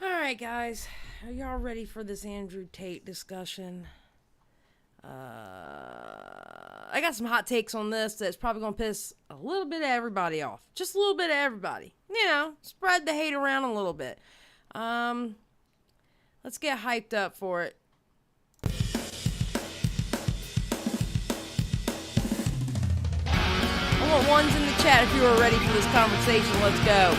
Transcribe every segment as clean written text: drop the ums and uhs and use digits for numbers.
Alright, guys. Are y'all ready for this Andrew Tate discussion? I got some hot takes on this that's probably going to piss a little bit of everybody off. Just a little bit of everybody. You know, spread the hate around a little bit. Let's get hyped up for it. I want ones in the chat if you are ready for this conversation. Let's go.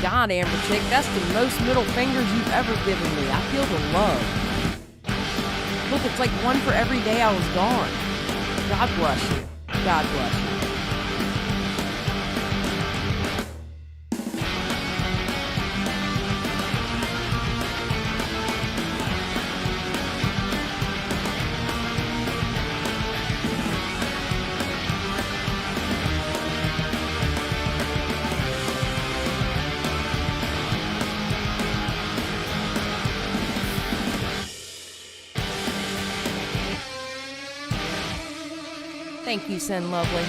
God, Amber Chick, that's the most middle fingers you've ever given me. I feel the love. Look, it's like one for every day I was gone. God bless you. God bless you. Thank you, Sin Lovely.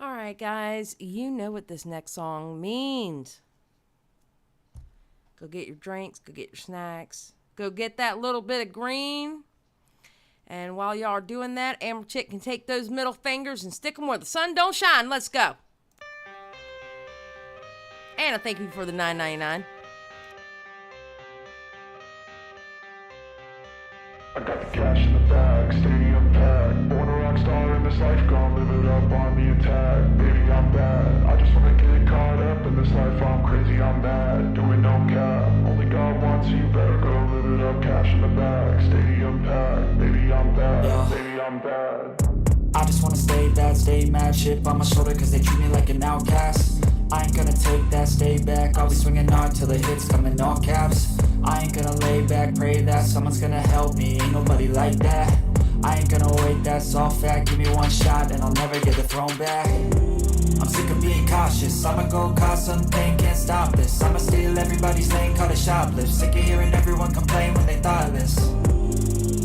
Alright, guys, you know what this next song means. Go get your drinks, go get your snacks, go get that little bit of green. And while y'all are doing that, Amber Chick can take those middle fingers and stick them where the sun don't shine. Let's go. And I thank you for the $9.99. I got the cash in the bag, stadium packed. Born a rock star in this life, gonna live it up on the attack. Baby, I'm bad. I just wanna get caught up in this life. I'm crazy, I'm mad. Doing no cap. Only God wants you, better go live it up. Cash in the bag, stadium packed. Baby, I'm bad. Yeah. Baby, I'm bad. I just wanna stay bad, stay mad. Shit on my shoulder cause they treat me like an outcast. I ain't gonna take that, stay back. I'll be swinging hard till the hits come in all caps. I ain't gonna lay back, pray that someone's gonna help me. Ain't nobody like that. I ain't gonna wait, that's all fact. Give me one shot and I'll never get the throne back. I'm sick of being cautious. I'ma go cause something, can't stop this. I'ma steal everybody's lane, call it shoplift. Sick of hearing everyone complain when they thoughtless.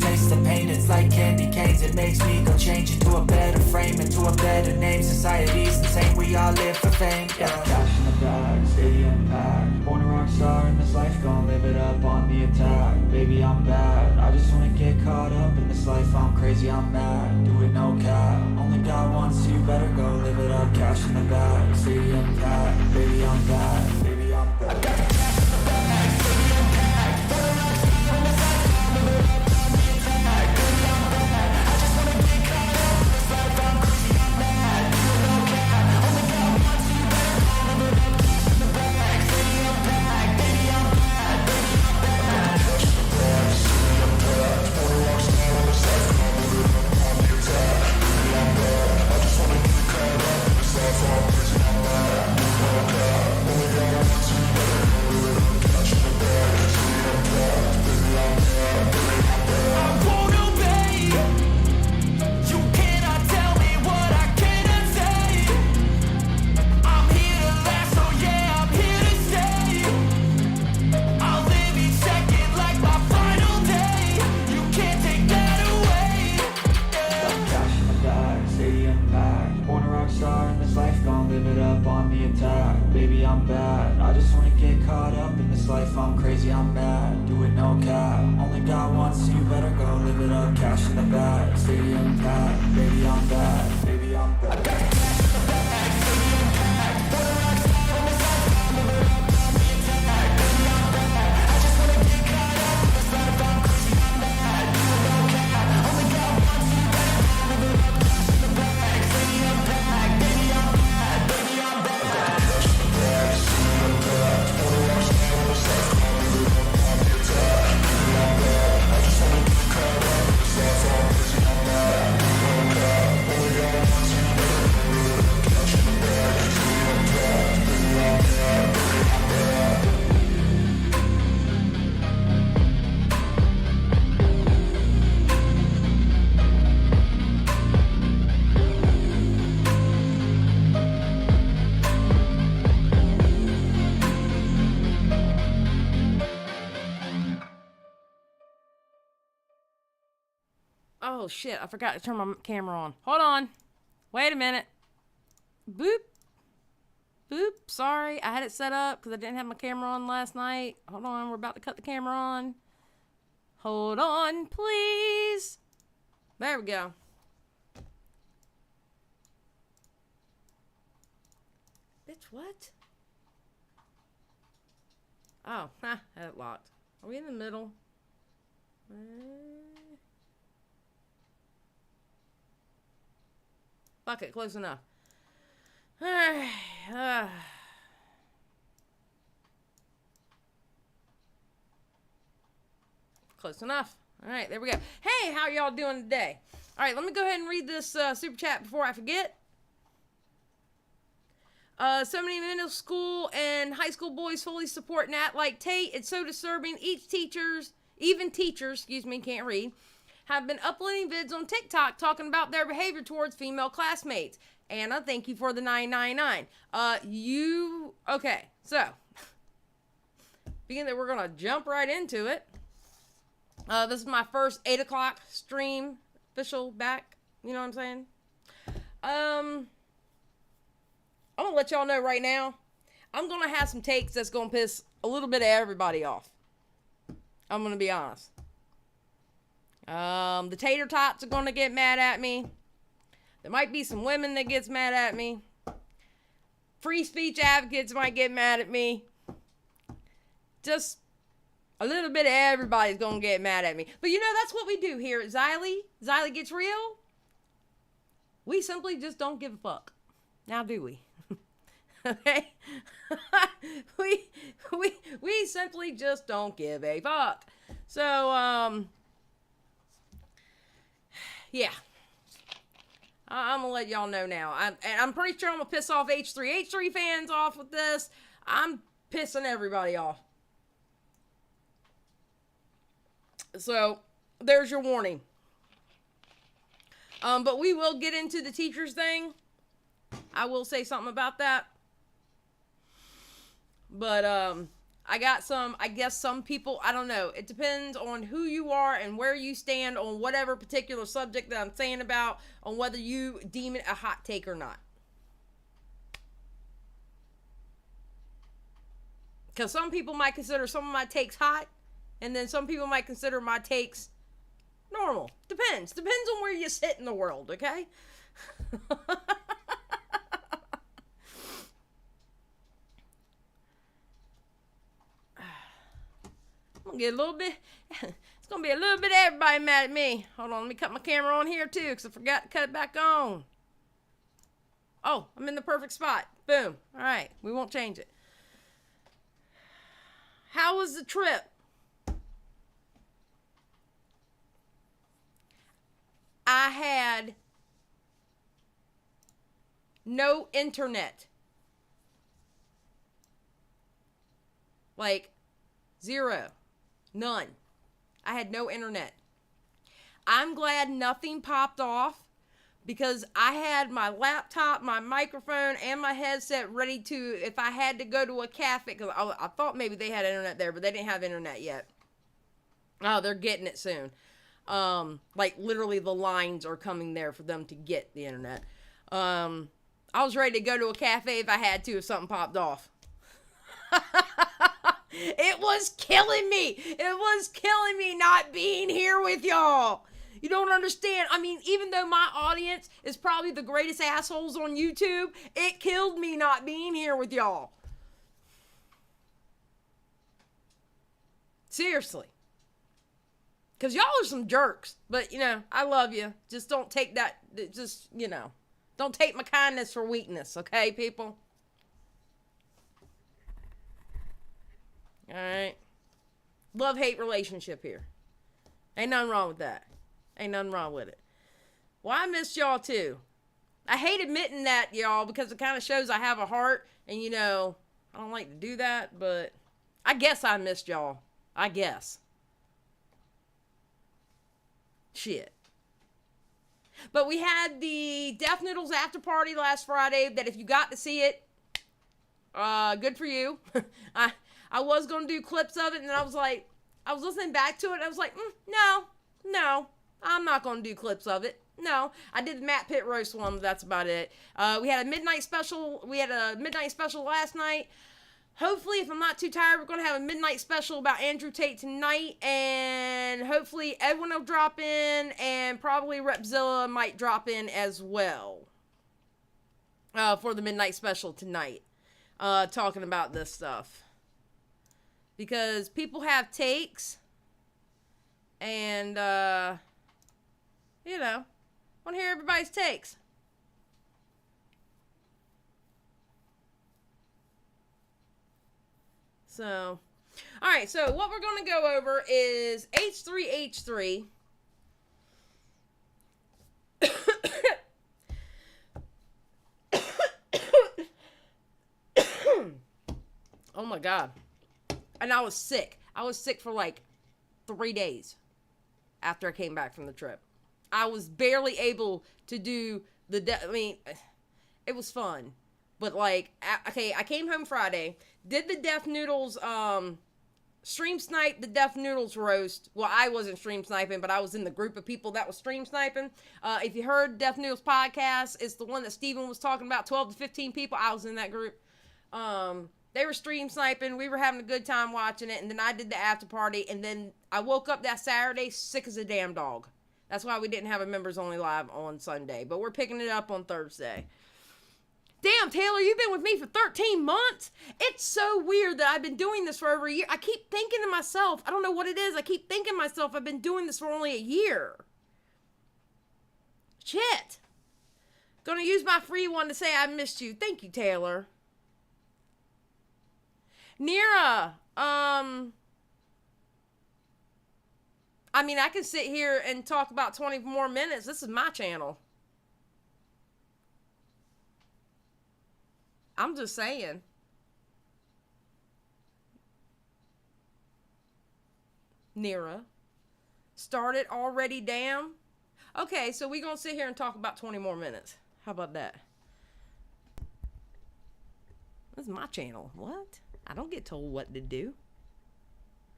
Taste the pain, it's like candy canes. It makes me go change into a better frame, into a better name. Society's insane, we all live for fame. Yeah. Cash in the bag, stadium packed. Born a rock star in this life, gonna live it up on the attack. Baby, I'm bad. I just wanna get caught up in this life. I'm crazy, I'm mad. Do it no cap. Only God wants you, better go live it up. Cash in the bag, stadium packed. Baby, I'm bad. Baby, I'm bad. I got the cash in the bag, stadium packed. Born a rock star in this life, gonna live it up. Oh shit, I forgot to turn my camera on. Hold on. Wait a minute. Boop. Boop. Sorry, I had it set up because I didn't have my camera on last night. Hold on, we're about to cut the camera on. Hold on, please. There we go. Bitch, what? Oh, had it locked. Are we in the middle? Fuck it, close enough. Alright. Close enough. All right, there we go. Hey, how y'all doing today? All right, let me go ahead and read this super chat before I forget. So many middle school and high school boys fully support Nat like Tate. It's so disturbing. Even teachers, can't read, have been uploading vids on TikTok talking about their behavior towards female classmates. Anna, thank you for the $9.99. Okay, so, being that we're going to jump right into it. This is my first 8 o'clock stream, official back, you know what I'm saying? I'm going to let y'all know right now, I'm going to have some takes that's going to piss a little bit of everybody off. I'm going to be honest. The tater tots are going to get mad at me. There might be some women that gets mad at me. Free speech advocates might get mad at me. Just a little bit of everybody's going to get mad at me. But that's what we do here at Xylie. Xylie Gets Real. We simply just don't give a fuck. Now do we? Okay? we simply just don't give a fuck. So, yeah. I'm gonna let y'all know now. I'm pretty sure I'm gonna piss off H3H3 fans off with this. I'm pissing everybody off. So, there's your warning. But we will get into the teachers thing. I will say something about that. But, I guess some people, I don't know. It depends on who you are and where you stand on whatever particular subject that I'm saying about, on whether you deem it a hot take or not. Because some people might consider some of my takes hot, and then some people might consider my takes normal. Depends on where you sit in the world, okay? Get a little bit, it's gonna be a little bit of everybody mad at me. Hold on, let me cut my camera on here too, because I forgot to cut it back on. Oh, I'm in the perfect spot. Boom. All right, we won't change it. How was the trip? I had no internet. Like, zero. None. I had no internet. I'm glad nothing popped off because I had my laptop, my microphone, and my headset ready to, if I had to go to a cafe, because I thought maybe they had internet there, but they didn't have internet yet. Oh, they're getting it soon. Like literally the lines are coming there for them to get the internet. I was ready to go to a cafe if I had to, if something popped off. It was killing me. It was killing me not being here with y'all. You don't understand. I mean, even though my audience is probably the greatest assholes on YouTube, it killed me not being here with y'all. Seriously. Because y'all are some jerks. But, I love you. Just don't take that, don't take my kindness for weakness, okay, people? Alright. Love-hate relationship here. Ain't nothing wrong with that. Ain't nothing wrong with it. Well, I missed y'all too. I hate admitting that, y'all, because it kind of shows I have a heart. And, I don't like to do that, but I guess I missed y'all. I guess. Shit. But we had the Death Noodles after party last Friday, that if you got to see it, good for you. I was going to do clips of it, and I was listening back to it, and I was like, no, I'm not going to do clips of it. No, I did the Matt Pitt roast one, but that's about it. We had a midnight special last night. Hopefully, if I'm not too tired, we're going to have a midnight special about Andrew Tate tonight, and hopefully Edwin will drop in, and probably Repzilla might drop in as well, for the midnight special tonight, talking about this stuff. Because people have takes, and, want to hear everybody's takes. So, All right, so what we're going to go over is H3H3. Oh my God. And I was sick. I was sick for like 3 days after I came back from the trip. I was barely able to do it was fun. But like, okay, I came home Friday, did the Deaf Noodles, stream snipe the Deaf Noodles roast. Well, I wasn't stream sniping, but I was in the group of people that was stream sniping. If you heard Deaf Noodles podcast, it's the one that Steven was talking about, 12 to 15 people. I was in that group. They were stream sniping. We were having a good time watching it. And then I did the after party. And then I woke up that Saturday sick as a damn dog. That's why we didn't have a members only live on Sunday. But we're picking it up on Thursday. Damn, Taylor, you've been with me for 13 months. It's so weird that I've been doing this for over a year. I keep thinking to myself, I don't know what it is. I keep thinking to myself, I've been doing this for only a year. Shit. Gonna use my free one to say I missed you. Thank you, Taylor. Nira, I mean, I can sit here and talk about 20 more minutes. This is my channel. I'm just saying. Nira. Started already, damn. Okay, so we're going to sit here and talk about 20 more minutes. How about that? This is my channel. What? I don't get told what to do.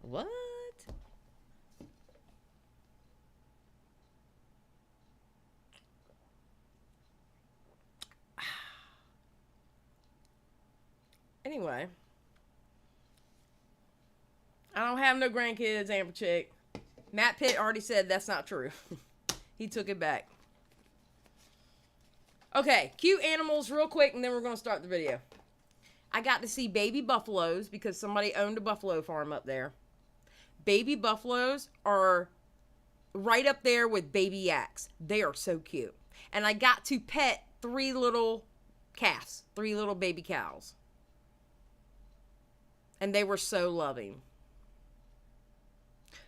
What? Anyway. I don't have no grandkids, Amber Chick. Matt Pitt already said that's not true. He took it back. Okay, cute animals real quick, and then we're going to start the video. I got to see baby buffaloes because somebody owned a buffalo farm up there. Baby buffaloes are right up there with baby yaks. They are so cute. And I got to pet 3 little calves, 3 little baby cows. And they were so loving.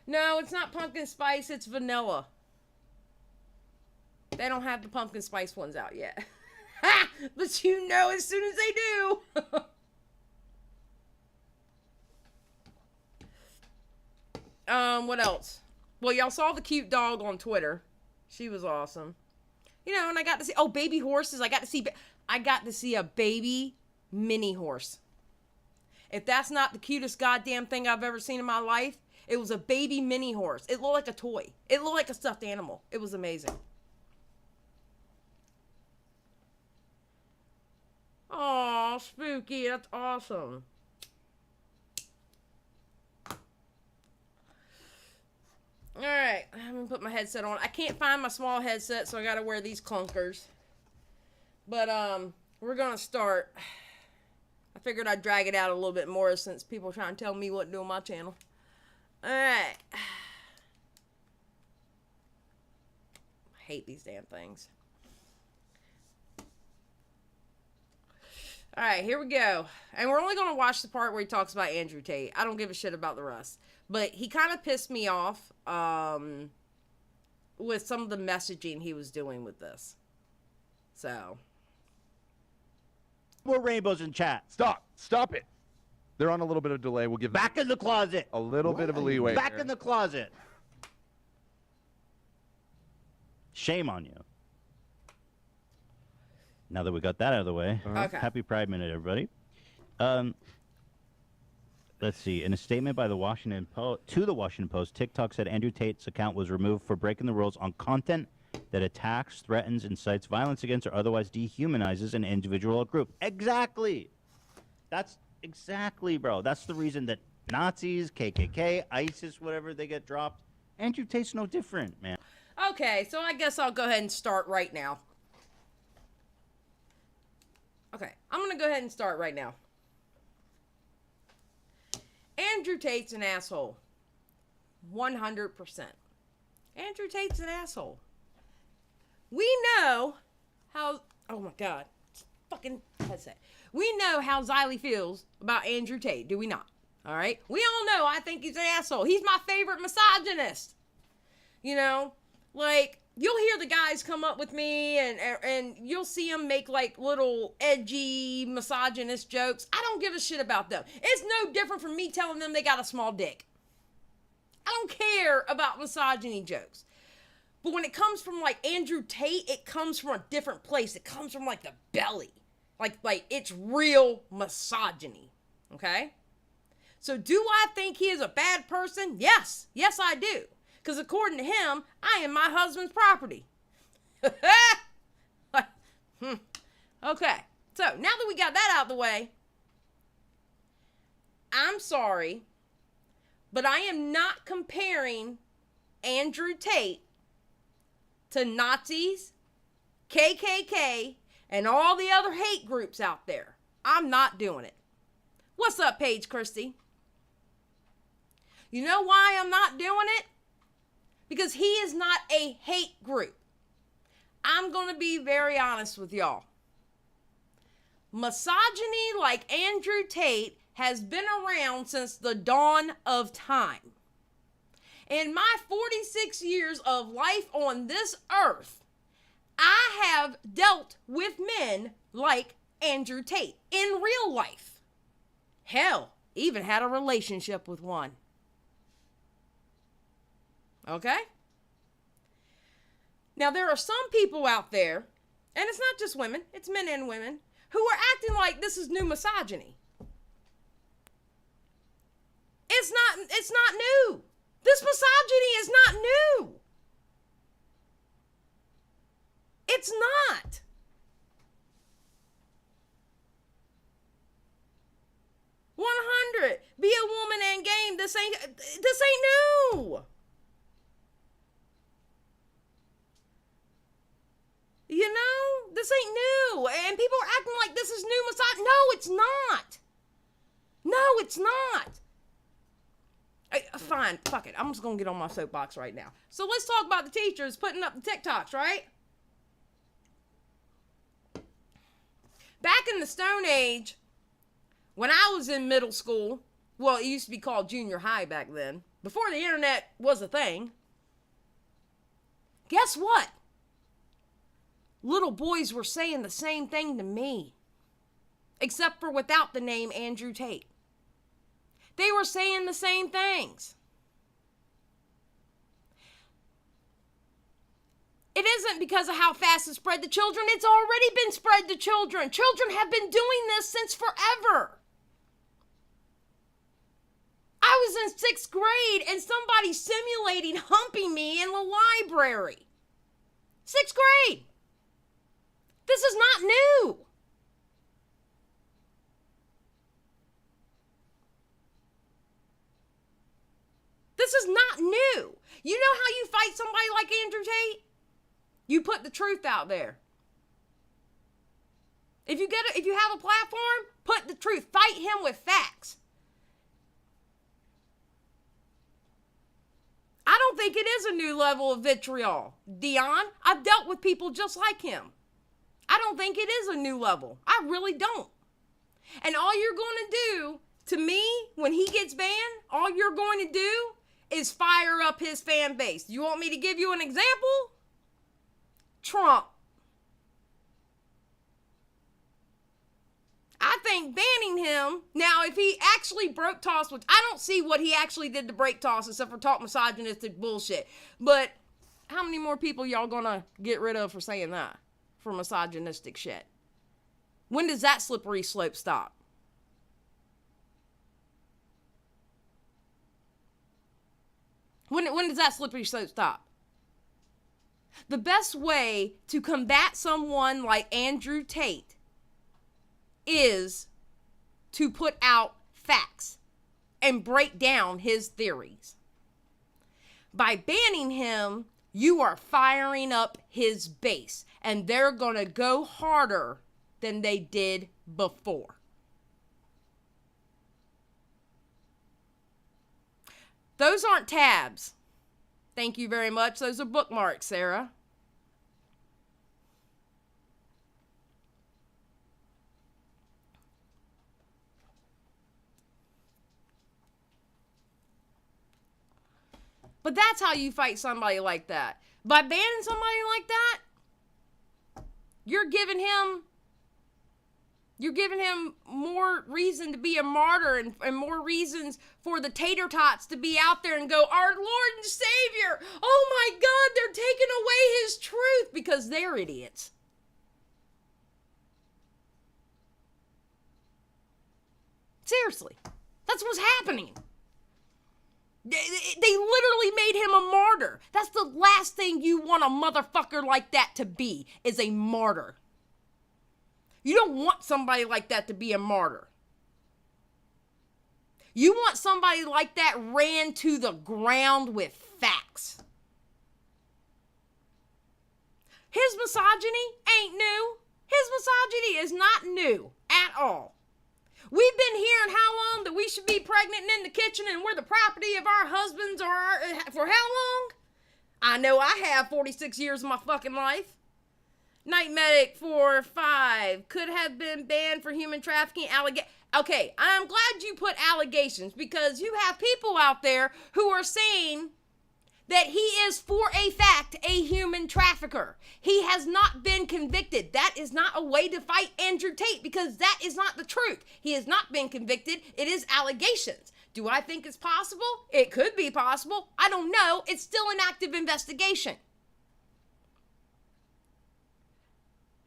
No, it's not pumpkin spice, it's vanilla. They don't have the pumpkin spice ones out yet. But you know as soon as they do. What else? Well, y'all saw the cute dog on Twitter. She was awesome. You know, and I got to see, baby horses. I got to see a baby mini horse. If that's not the cutest goddamn thing I've ever seen in my life, it was a baby mini horse. It looked like a toy. It looked like a stuffed animal. It was amazing. Aw, Spooky, that's awesome. Alright, I'm gonna put my headset on. I can't find my small headset, so I gotta wear these clunkers. But, we're gonna start. I figured I'd drag it out a little bit more since people are trying to tell me what to do on my channel. Alright. I hate these damn things. Alright, here we go. And we're only going to watch the part where he talks about Andrew Tate. I don't give a shit about the rest. But he kind of pissed me off with some of the messaging he was doing with this. So. More rainbows in chat. Stop it. They're on a little bit of delay. We'll give them Back in the closet. a little bit of a leeway. Back there. in the closet. Shame on you. Now that we got that out of the way, Okay. Happy Pride Minute, everybody. Let's see. In a statement by the Washington Post, TikTok said Andrew Tate's account was removed for breaking the rules on content that attacks, threatens, incites violence against, or otherwise dehumanizes an individual or group. Exactly. That's exactly, bro. That's the reason that Nazis, KKK, ISIS, whatever, they get dropped. Andrew Tate's no different, man. Okay, so I guess I'll go ahead and start right now. Okay, I'm going to go ahead and start right now. Andrew Tate's an asshole. 100%. Andrew Tate's an asshole. We know how... Oh my God. Fucking headset. We know how Xylie feels about Andrew Tate, do we not? All right? We all know I think he's an asshole. He's my favorite misogynist. You know, like, you'll hear the guys come up with me and you'll see them make like little edgy misogynist jokes. I don't give a shit about them. It's no different from me telling them they got a small dick. I don't care about misogyny jokes. But when it comes from like Andrew Tate, it comes from a different place. It comes from like the belly. Like it's real misogyny. Okay? So do I think he is a bad person? Yes. Yes, I do. Because according to him, I am my husband's property. Okay. So now that we got that out of the way, I'm sorry, but I am not comparing Andrew Tate to Nazis, KKK, and all the other hate groups out there. I'm not doing it. What's up, Paige Christie? You know why I'm not doing it? Because he is not a hate group. I'm going to be very honest with y'all. Misogyny like Andrew Tate has been around since the dawn of time. In my 46 years of life on this earth, I have dealt with men like Andrew Tate in real life. Hell, even had a relationship with one. Okay? Now, there are some people out there, and it's not just women, it's men and women, who are acting like this is new misogyny. It's not new. This misogyny is not new. It's not. Be a woman and game. This ain't new. You know, this ain't new. And people are acting like this is new misogyny. No, it's not. No, it's not. Fine, fuck it. I'm just going to get on my soapbox right now. So let's talk about the teachers putting up the TikToks, right? Back in the Stone Age, when I was in middle school, well, it used to be called junior high back then, before the internet was a thing, guess what? Little boys were saying the same thing to me, except for without the name Andrew Tate. They were saying the same things. It isn't because of how fast it spread to children. It's already been spread to children. Children have been doing this since forever. I was in 6th grade and somebody simulating humping me in the library. 6th grade. This is not new. This is not new. You know how you fight somebody like Andrew Tate? You put the truth out there. If you have a platform, put the truth. Fight him with facts. I don't think it is a new level of vitriol. Dion, I've dealt with people just like him. I don't think it is a new level. I really don't. And all you're going to do to me when he gets banned, all you're going to do is fire up his fan base. You want me to give you an example? Trump. I think banning him, now if he actually broke toss, which I don't see what he actually did to break toss except for talk misogynistic bullshit. But how many more people y'all gonna get rid of for saying that? For misogynistic shit? When does that slippery slope stop? When does that slippery slope stop? The best way to combat someone like Andrew Tate is to put out facts and break down his theories. By banning him, you are firing up his base, and they're going to go harder than they did before. Those aren't tabs. Thank you very much. Those are bookmarks, Sarah. But that's how you fight somebody like that. By banning somebody like that, you're giving him more reason to be a martyr and more reasons for the tater tots to be out there and go, our Lord and Savior, oh my God, they're taking away his truth, because they're idiots. Seriously, that's what's happening. They literally made him a martyr. That's the last thing you want a motherfucker like that to be, is a martyr. You don't want somebody like that to be a martyr. You want somebody like that ran to the ground with facts. His misogyny ain't new. His misogyny is not new at all. We've been hearing how long that we should be pregnant and in the kitchen and we're the property of our husbands for how long? I know I have 46 years of my fucking life. Night Medic 4-5 could have been banned for human trafficking Okay, I'm glad you put allegations, because you have people out there who are saying that he is for a fact a human trafficker. He has not been convicted. That is not a way to fight Andrew Tate, because that is not the truth. He has not been convicted. It is allegations. Do I think it's possible? It could be possible. I don't know. It's still an active investigation.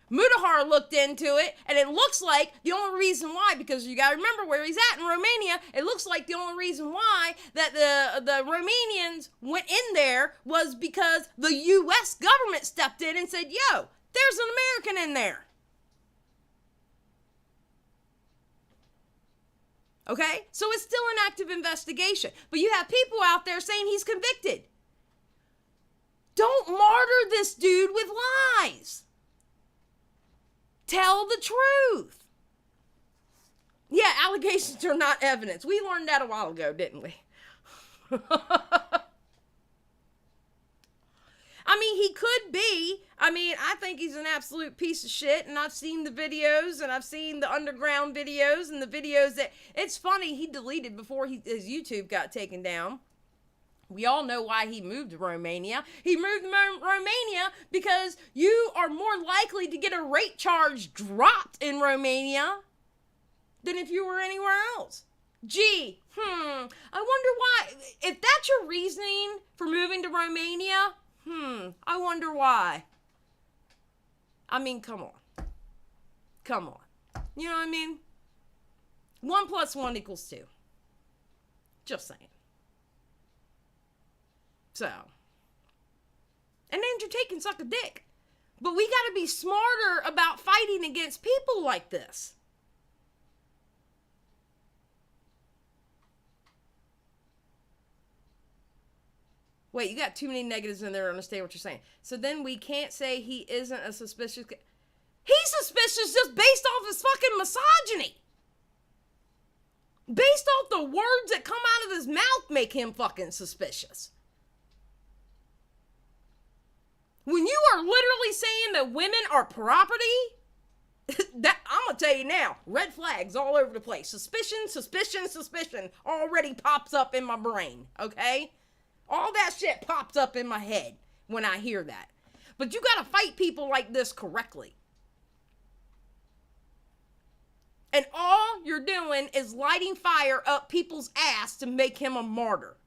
Mudahar looked into it, and it looks like the only reason why, because you got to remember where he's at in Romania, it looks like the only reason why that the Romanians went in there was because the U.S. government stepped in and said, yo, there's an American in there. Okay? So it's still an active investigation. But you have people out there saying he's convicted. Don't martyr this dude with lies. Tell the truth. Yeah, allegations are not evidence. We learned that a while ago, didn't we? I mean, he could be. I mean, I think he's an absolute piece of shit, and I've seen the videos, and I've seen the underground videos, and the videos that, it's funny, he deleted before his YouTube got taken down. We all know why he moved to Romania. He moved to Romania because you are more likely to get a rape charge dropped in Romania than if you were anywhere else. Gee, I wonder why. If that's your reasoning for moving to Romania, I wonder why. I mean, come on. Come on. You know what I mean? 1 + 1 = 2. Just saying. So, and Andrew Tate can suck a dick. But we got to be smarter about fighting against people like this. Wait, you got too many negatives in there to understand what you're saying. So then we can't say he isn't a suspicious... He's suspicious just based off his fucking misogyny. Based off the words that come out of his mouth make him fucking suspicious. When you are literally saying that women are property, that I'm going to tell you now, red flags all over the place. Suspicion already pops up in my brain, okay? All that shit pops up in my head when I hear that. But you got to fight people like this correctly. And all you're doing is lighting fire up people's ass to make him a martyr.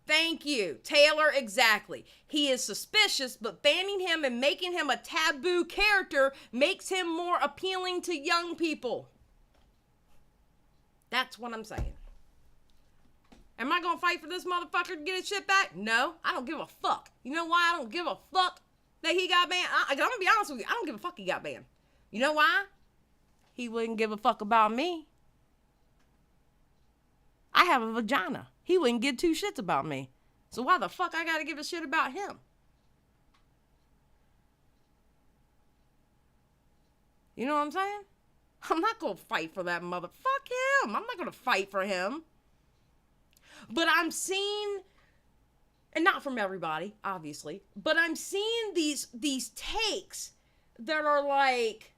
Thank you. Taylor, exactly. He is suspicious, but banning him and making him a taboo character makes him more appealing to young people. That's what I'm saying. Am I going to fight for this motherfucker to get his shit back? No, I don't give a fuck. You know why I don't give a fuck that he got banned? I'm going to be honest with you. I don't give a fuck he got banned. You know why? He wouldn't give a fuck about me. I have a vagina. He wouldn't give 2 shits about me. So why the fuck I gotta give a shit about him? You know what I'm saying? I'm not gonna fight for that mother. Fuck him. I'm not gonna fight for him. But I'm seeing, and not from everybody, obviously, but I'm seeing these takes that are like,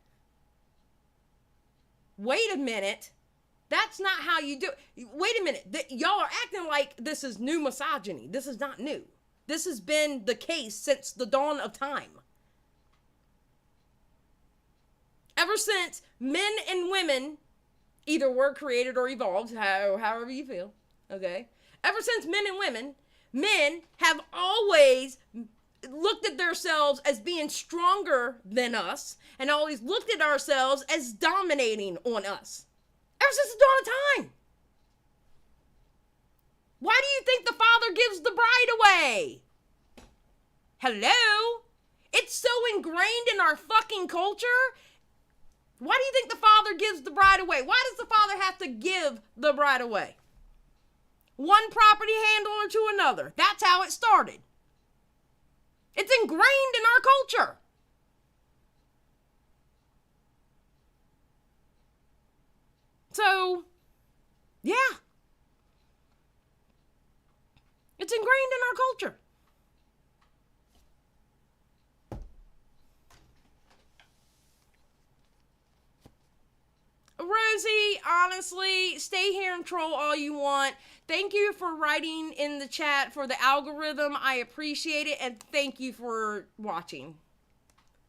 wait a minute. That's not how you do it. Wait a minute. Y'all are acting like this is new misogyny. This is not new. This has been the case since the dawn of time. Ever since men and women either were created or evolved, however you feel, okay? Ever since men and women, men have always looked at themselves as being stronger than us and always looked at ourselves as dominating on us. Ever since the dawn of time. Why do you think the father gives the bride away? Hello? It's so ingrained in our fucking culture. Why do you think the father gives the bride away? Why does the father have to give the bride away? One property handler to another. That's how it started. It's ingrained in our culture. So, yeah. It's ingrained in our culture. Rosie, honestly, stay here and troll all you want. Thank you for writing in the chat for the algorithm. I appreciate it, and thank you for watching.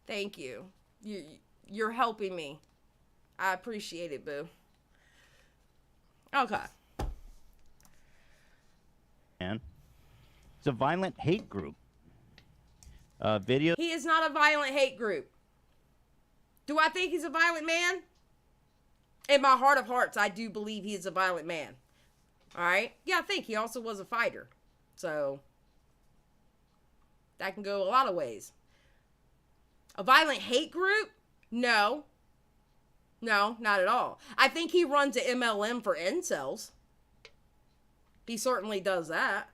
Thank you. You're helping me. I appreciate it, boo. Okay. And it's a violent hate group. Video. He is not a violent hate group. Do I think he's a violent man? In my heart of hearts, I do believe he is a violent man. All right? Yeah, I think he also was a fighter. So, that can go a lot of ways. A violent hate group? No. No, not at all. I think he runs an MLM for incels. He certainly does that.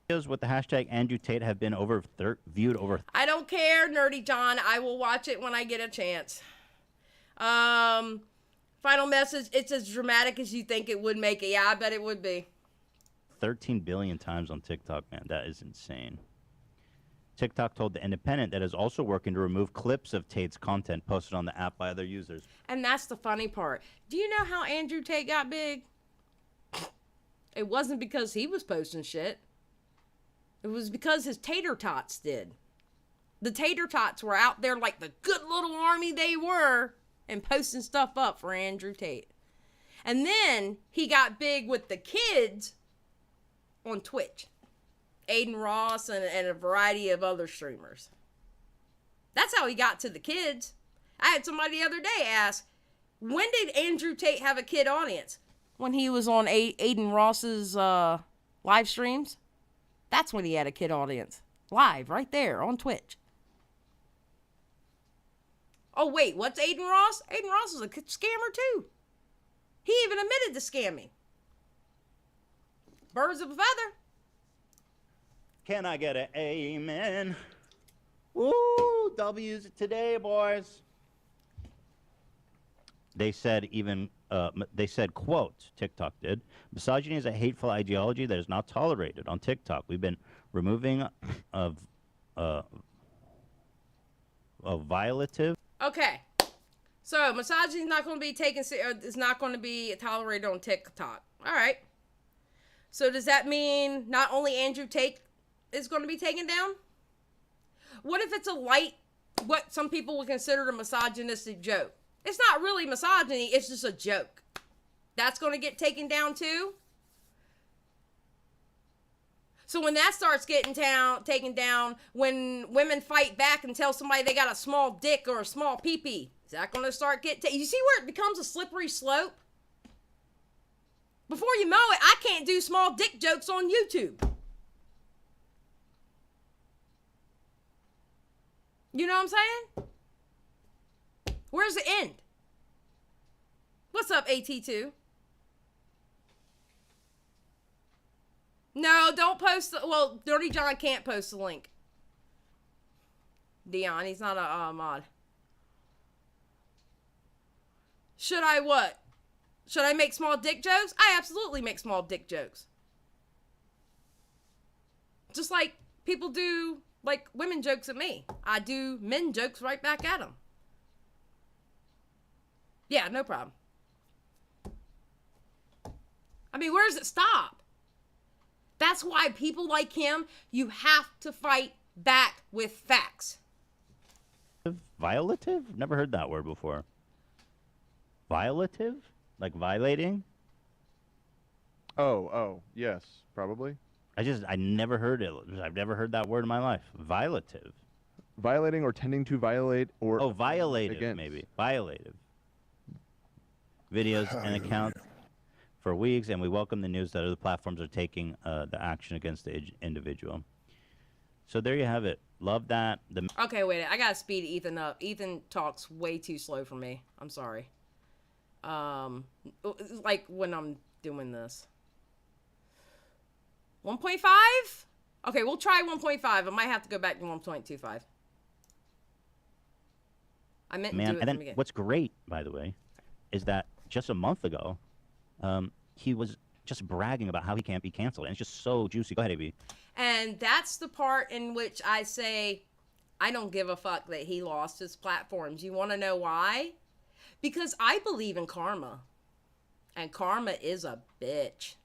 Videos with the hashtag Andrew Tate have been viewed over. I don't care, Nerdy John. I will watch it when I get a chance. Final message. It's as dramatic as you think it would make it. Yeah, I bet it would be. 13 billion times on TikTok, man. That is insane. TikTok told The Independent that is also working to remove clips of Tate's content posted on the app by other users. And that's the funny part. Do you know how Andrew Tate got big? It wasn't because he was posting shit. It was because his tater tots did. The tater tots were out there like the good little army they were and posting stuff up for Andrew Tate. And then he got big with the kids on Twitch. Aiden Ross and a variety of other streamers. That's how he got to the kids. I had somebody the other day ask, when did Andrew Tate have a kid audience? When he was on Aiden Ross's live streams. That's when he had a kid audience. Live, right there, on Twitch. Oh, wait, what's Aiden Ross? Aiden Ross is a scammer, too. He even admitted to scamming. Birds of a feather. Can I get an amen? Woo! W's today, boys. They said quote, TikTok did, misogyny is a hateful ideology that is not tolerated on TikTok. We've been removing of violative. Okay. So, misogyny is not going to be is not going to be tolerated on TikTok. All right. So, does that mean not only Andrew Tate is going to be taken down? What if it's what some people would consider a misogynistic joke? It's not really misogyny, it's just a joke. That's going to get taken down too? So when that starts getting taken down, when women fight back and tell somebody they got a small dick or a small pee-pee, is that going to start you see where it becomes a slippery slope? Before you know it, I can't do small dick jokes on YouTube. You know what I'm saying? Where's the end? What's up, AT2? No, don't post well, Dirty John can't post the link. Dion, he's not a mod. Should I what? Should I make small dick jokes? I absolutely make small dick jokes. Just like people do like women jokes at me. I do men jokes right back at them. Yeah, no problem. I mean, where does it stop? That's why people like him, you have to fight back with facts. Violative? Never heard that word before. Violative? Like violating? Oh, yes, probably. I never heard it. I've never heard that word in my life. Violative. Violating or tending to violate or... Oh, violative, against. maybe. Violative. Videos and accounts for weeks, and we welcome the news that other platforms are taking the action against the individual. So there you have it. Love that. Okay, wait. I gotta speed Ethan up. Ethan talks way too slow for me. I'm sorry. Like when I'm doing this. 1.5? Okay, we'll try 1.5. I might have to go back to 1.25. I meant to do it and from then the beginning. what's great, by the way, is that just a month ago, he was just bragging about how he can't be canceled. And it's just so juicy. Go ahead, AB. And that's the part in which I say, I don't give a fuck that he lost his platforms. You want to know why? Because I believe in karma. And karma is a bitch.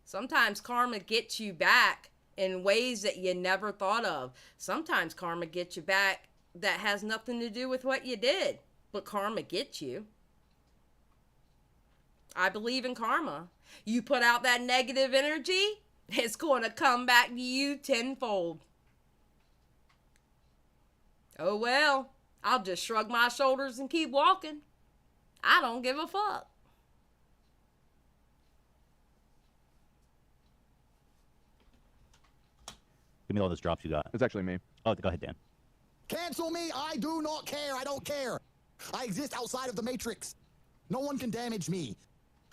Sometimes karma gets you back in ways that you never thought of. Sometimes karma gets you back that has nothing to do with what you did. But karma gets you. I believe in karma. You put out that negative energy, it's going to come back to you tenfold. Oh well, I'll just shrug my shoulders and keep walking. I don't give a fuck. Give me all those drops you got. It's actually me. Oh, go ahead, Dan. Cancel me. I do not care. I don't care. I exist outside of the Matrix. No one can damage me.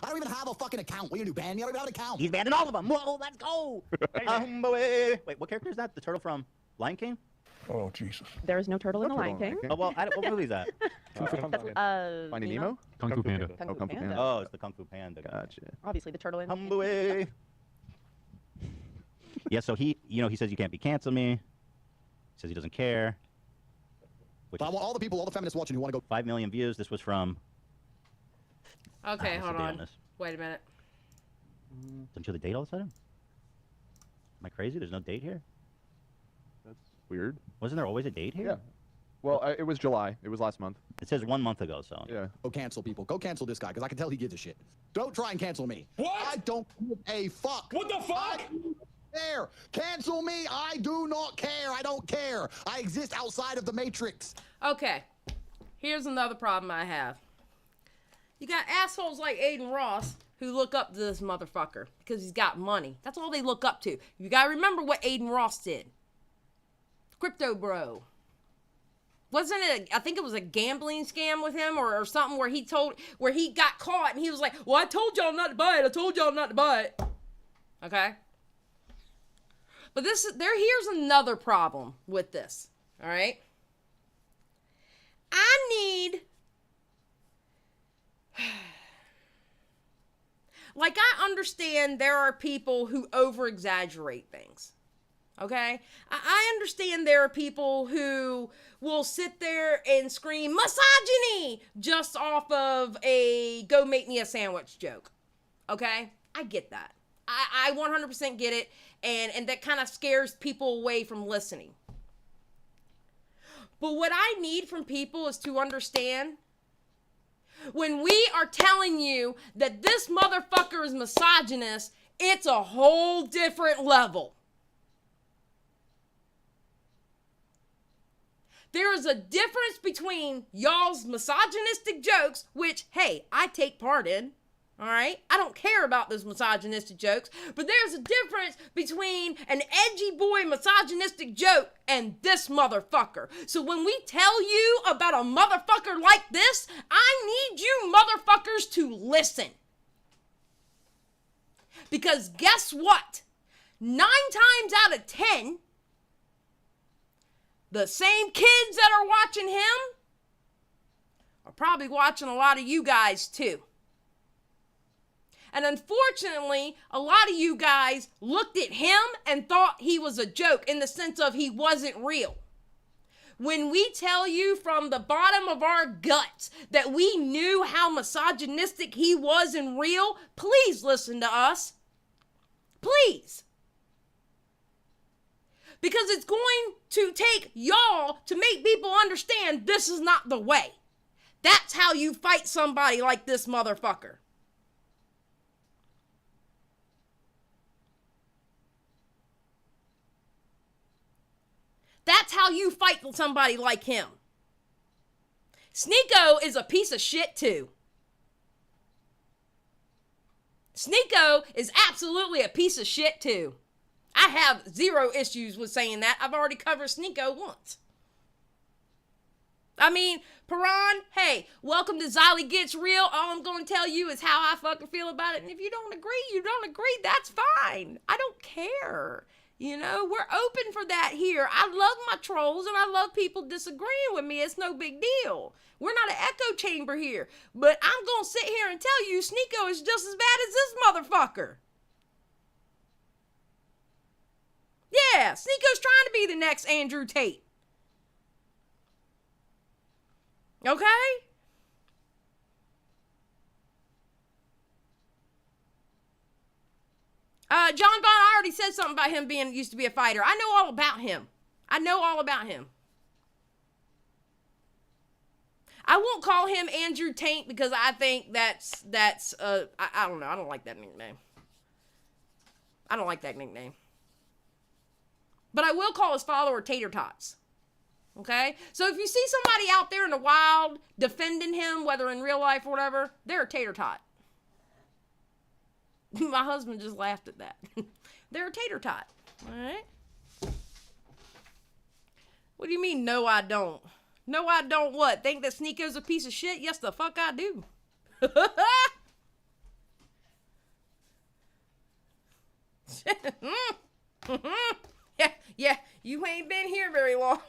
I don't even have a fucking account. What are you gonna do, ban me? I don't even have an account. He's banning all of them. Whoa, let's go. Wait, what character is that? The turtle from Lion King? Oh, Jesus. There is no turtle in the Lion King. Oh, well, what movie is that? Finding Nemo? Kung Fu Panda. Oh, Kung Fu Panda. Oh, it's the Kung Fu Panda. Gotcha. Obviously, the turtle in. Humbly. Yeah, so he says you can't be cancel me. Says he doesn't care. But I want all the people, all the feminists watching who want to go. 5 million views. This was from. Okay, what's hold the date on. this? Wait a minute. Don't you have the date all of a sudden? Am I crazy? There's no date here? That's weird. Wasn't there always a date here? Yeah. Well, it was July. It was last month. It says 1 month ago, so. Yeah. Go cancel people. Go cancel this guy, because I can tell he gives a shit. Don't try and cancel me. What? I don't give a fuck. What the fuck? I don't care. Cancel me. I do not care. I don't care. I exist outside of the Matrix. Okay, here's another problem I have. You got assholes like Aiden Ross who look up to this motherfucker because he's got money. That's all they look up to. You gotta remember what Aiden Ross did. Crypto bro. Wasn't it, I think it was a gambling scam with him or something where he got caught and he was like, well, I told y'all not to buy it. I told y'all not to buy it. Okay? But here's another problem with this. All right? Like, I understand there are people who over-exaggerate things, okay? I understand there are people who will sit there and scream misogyny just off of a go make me a sandwich joke, okay? I get that. I 100% get it, and that kind of scares people away from listening. But what I need from people is to understand when we are telling you that this motherfucker is misogynist, it's a whole different level. There is a difference between y'all's misogynistic jokes, which, hey, I take part in. All right? I don't care about those misogynistic jokes, but there's a difference between an edgy boy misogynistic joke and this motherfucker. So when we tell you about a motherfucker like this, I need you motherfuckers to listen. Because guess what? 9 times out of 10, the same kids that are watching him are probably watching a lot of you guys too. And unfortunately, a lot of you guys looked at him and thought he was a joke in the sense of he wasn't real. When we tell you from the bottom of our guts that we knew how misogynistic he was in real, please listen to us. Please. Because it's going to take y'all to make people understand this is not the way. That's how you fight somebody like this motherfucker. That's how you fight somebody like him. Sneeko is a piece of shit too. Sneeko is absolutely a piece of shit too. I have zero issues with saying that. I've already covered Sneeko once. I mean, Piran, hey, welcome to Xylie Gets Real. All I'm going to tell you is how I fucking feel about it. And if you don't agree, you don't agree. That's fine. I don't care. You know, we're open for that here. I love my trolls and I love people disagreeing with me. It's no big deal. We're not an echo chamber here. But I'm going to sit here and tell you Sneeko is just as bad as this motherfucker. Yeah, Sneeko's trying to be the next Andrew Tate. Okay? John Vaughn, I already said something about him being used to be a fighter. I know all about him. I know all about him. I won't call him Andrew Tate because I think that's I don't know. I don't like that nickname. I don't like that nickname. But I will call his follower Tater Tots. Okay? So if you see somebody out there in the wild defending him, whether in real life or whatever, they're a tater tot. My husband just laughed at that. They're a tater tot. Alright? What do you mean, no I don't? No I don't what? Think that Sneeko's a piece of shit? Yes, the fuck I do. Yeah, you ain't been here very long.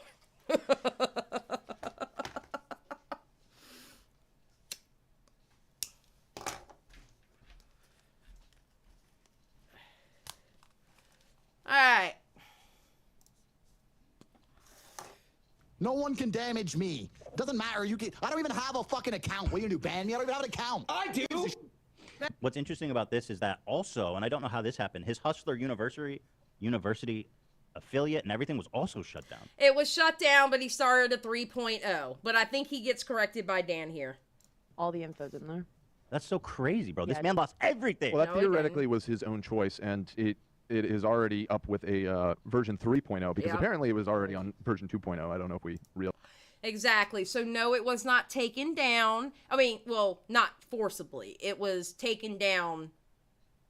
Alright. No one can damage me. Doesn't matter. I don't even have a fucking account. What are you gonna do? Ban me? I don't even have an account. I do. What's interesting about this is that also, and I don't know how this happened, his Hustler University affiliate and everything was also shut down. It was shut down, but he started a 3.0. But I think he gets corrected by Dan here. All the info's in there. That's so crazy, bro. Yeah. This man lost everything. Well, that No, he theoretically was his own choice, and it is already up with a version 3.0 because Yeah. apparently it was already on version 2.0. I don't know if we real. Exactly. So no, it was not taken down. I mean, well, not forcibly. It was taken down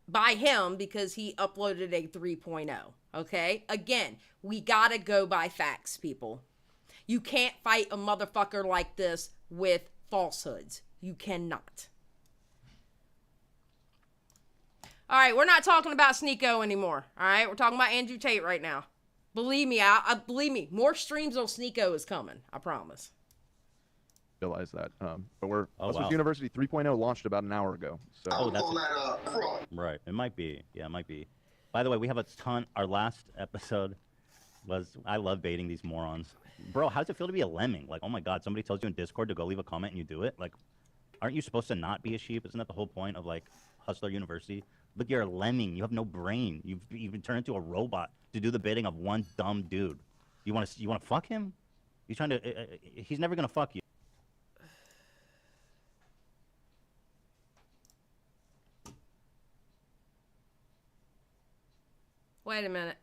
by him because he uploaded a 3.0. Okay? Again, we gotta go by facts, people. You can't fight a motherfucker like this with falsehoods. You cannot. All right, we're not talking about Sneeko anymore. All right, we're talking about Andrew Tate right now. Believe me, believe me, more streams on Sneeko is coming. I promise. Realize that. But we're Hustlers wow. University 3.0 launched about an hour ago. So Oh, that's right. It might be. Yeah, it might be. By the way, we have a ton. Our last episode was. I love baiting these morons, bro. How does it feel to be a lemming? Like, oh my god, somebody tells you in Discord to go leave a comment and you do it. Like, aren't you supposed to not be a sheep? Isn't that the whole point of like Hustler University? Look, you're a lemming. You have no brain. You've been turned into a robot to do the bidding of one dumb dude. You want to fuck him? He's trying to. He's never gonna fuck you. Wait a minute.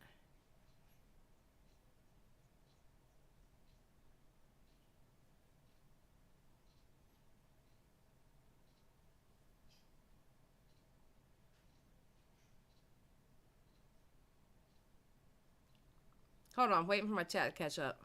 Hold on, waiting for my chat to catch up.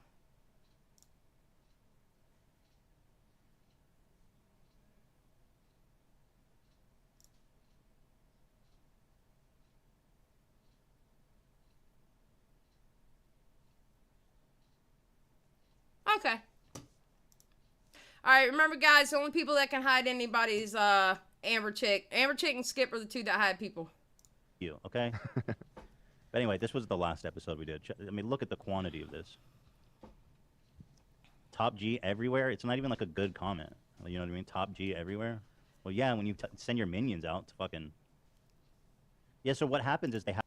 Okay. All right, remember, guys, the only people that can hide anybody's Amber Chick and Skip are the two that hide people. You okay? But anyway, this was the last episode we did. I mean, look at the quantity of this. Top G everywhere. It's not even like a good comment. You know what I mean? Top G everywhere. Well, yeah, when you send your minions out to fucking. Yeah. So what happens is they have.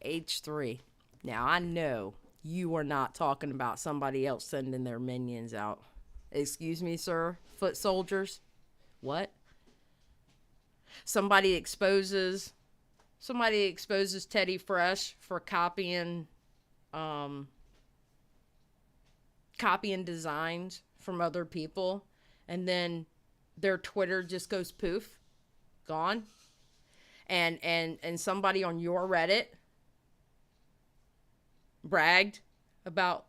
H3. Now I know you are not talking about somebody else sending their minions out. Excuse me, sir. Foot soldiers. What? Somebody exposes Teddy Fresh for copying designs from other people, and then their Twitter just goes poof, gone. And somebody on your Reddit bragged about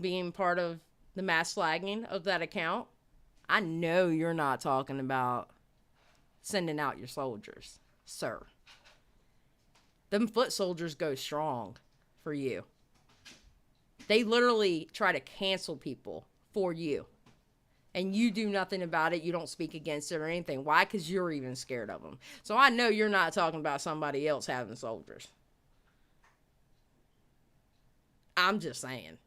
being part of the mass flagging of that account. I know you're not talking about sending out your soldiers, sir. Them foot soldiers go strong for you. They literally try to cancel people for you. And you do nothing about it. You don't speak against it or anything. Why? Because you're even scared of them. So I know you're not talking about somebody else having soldiers. I'm just saying.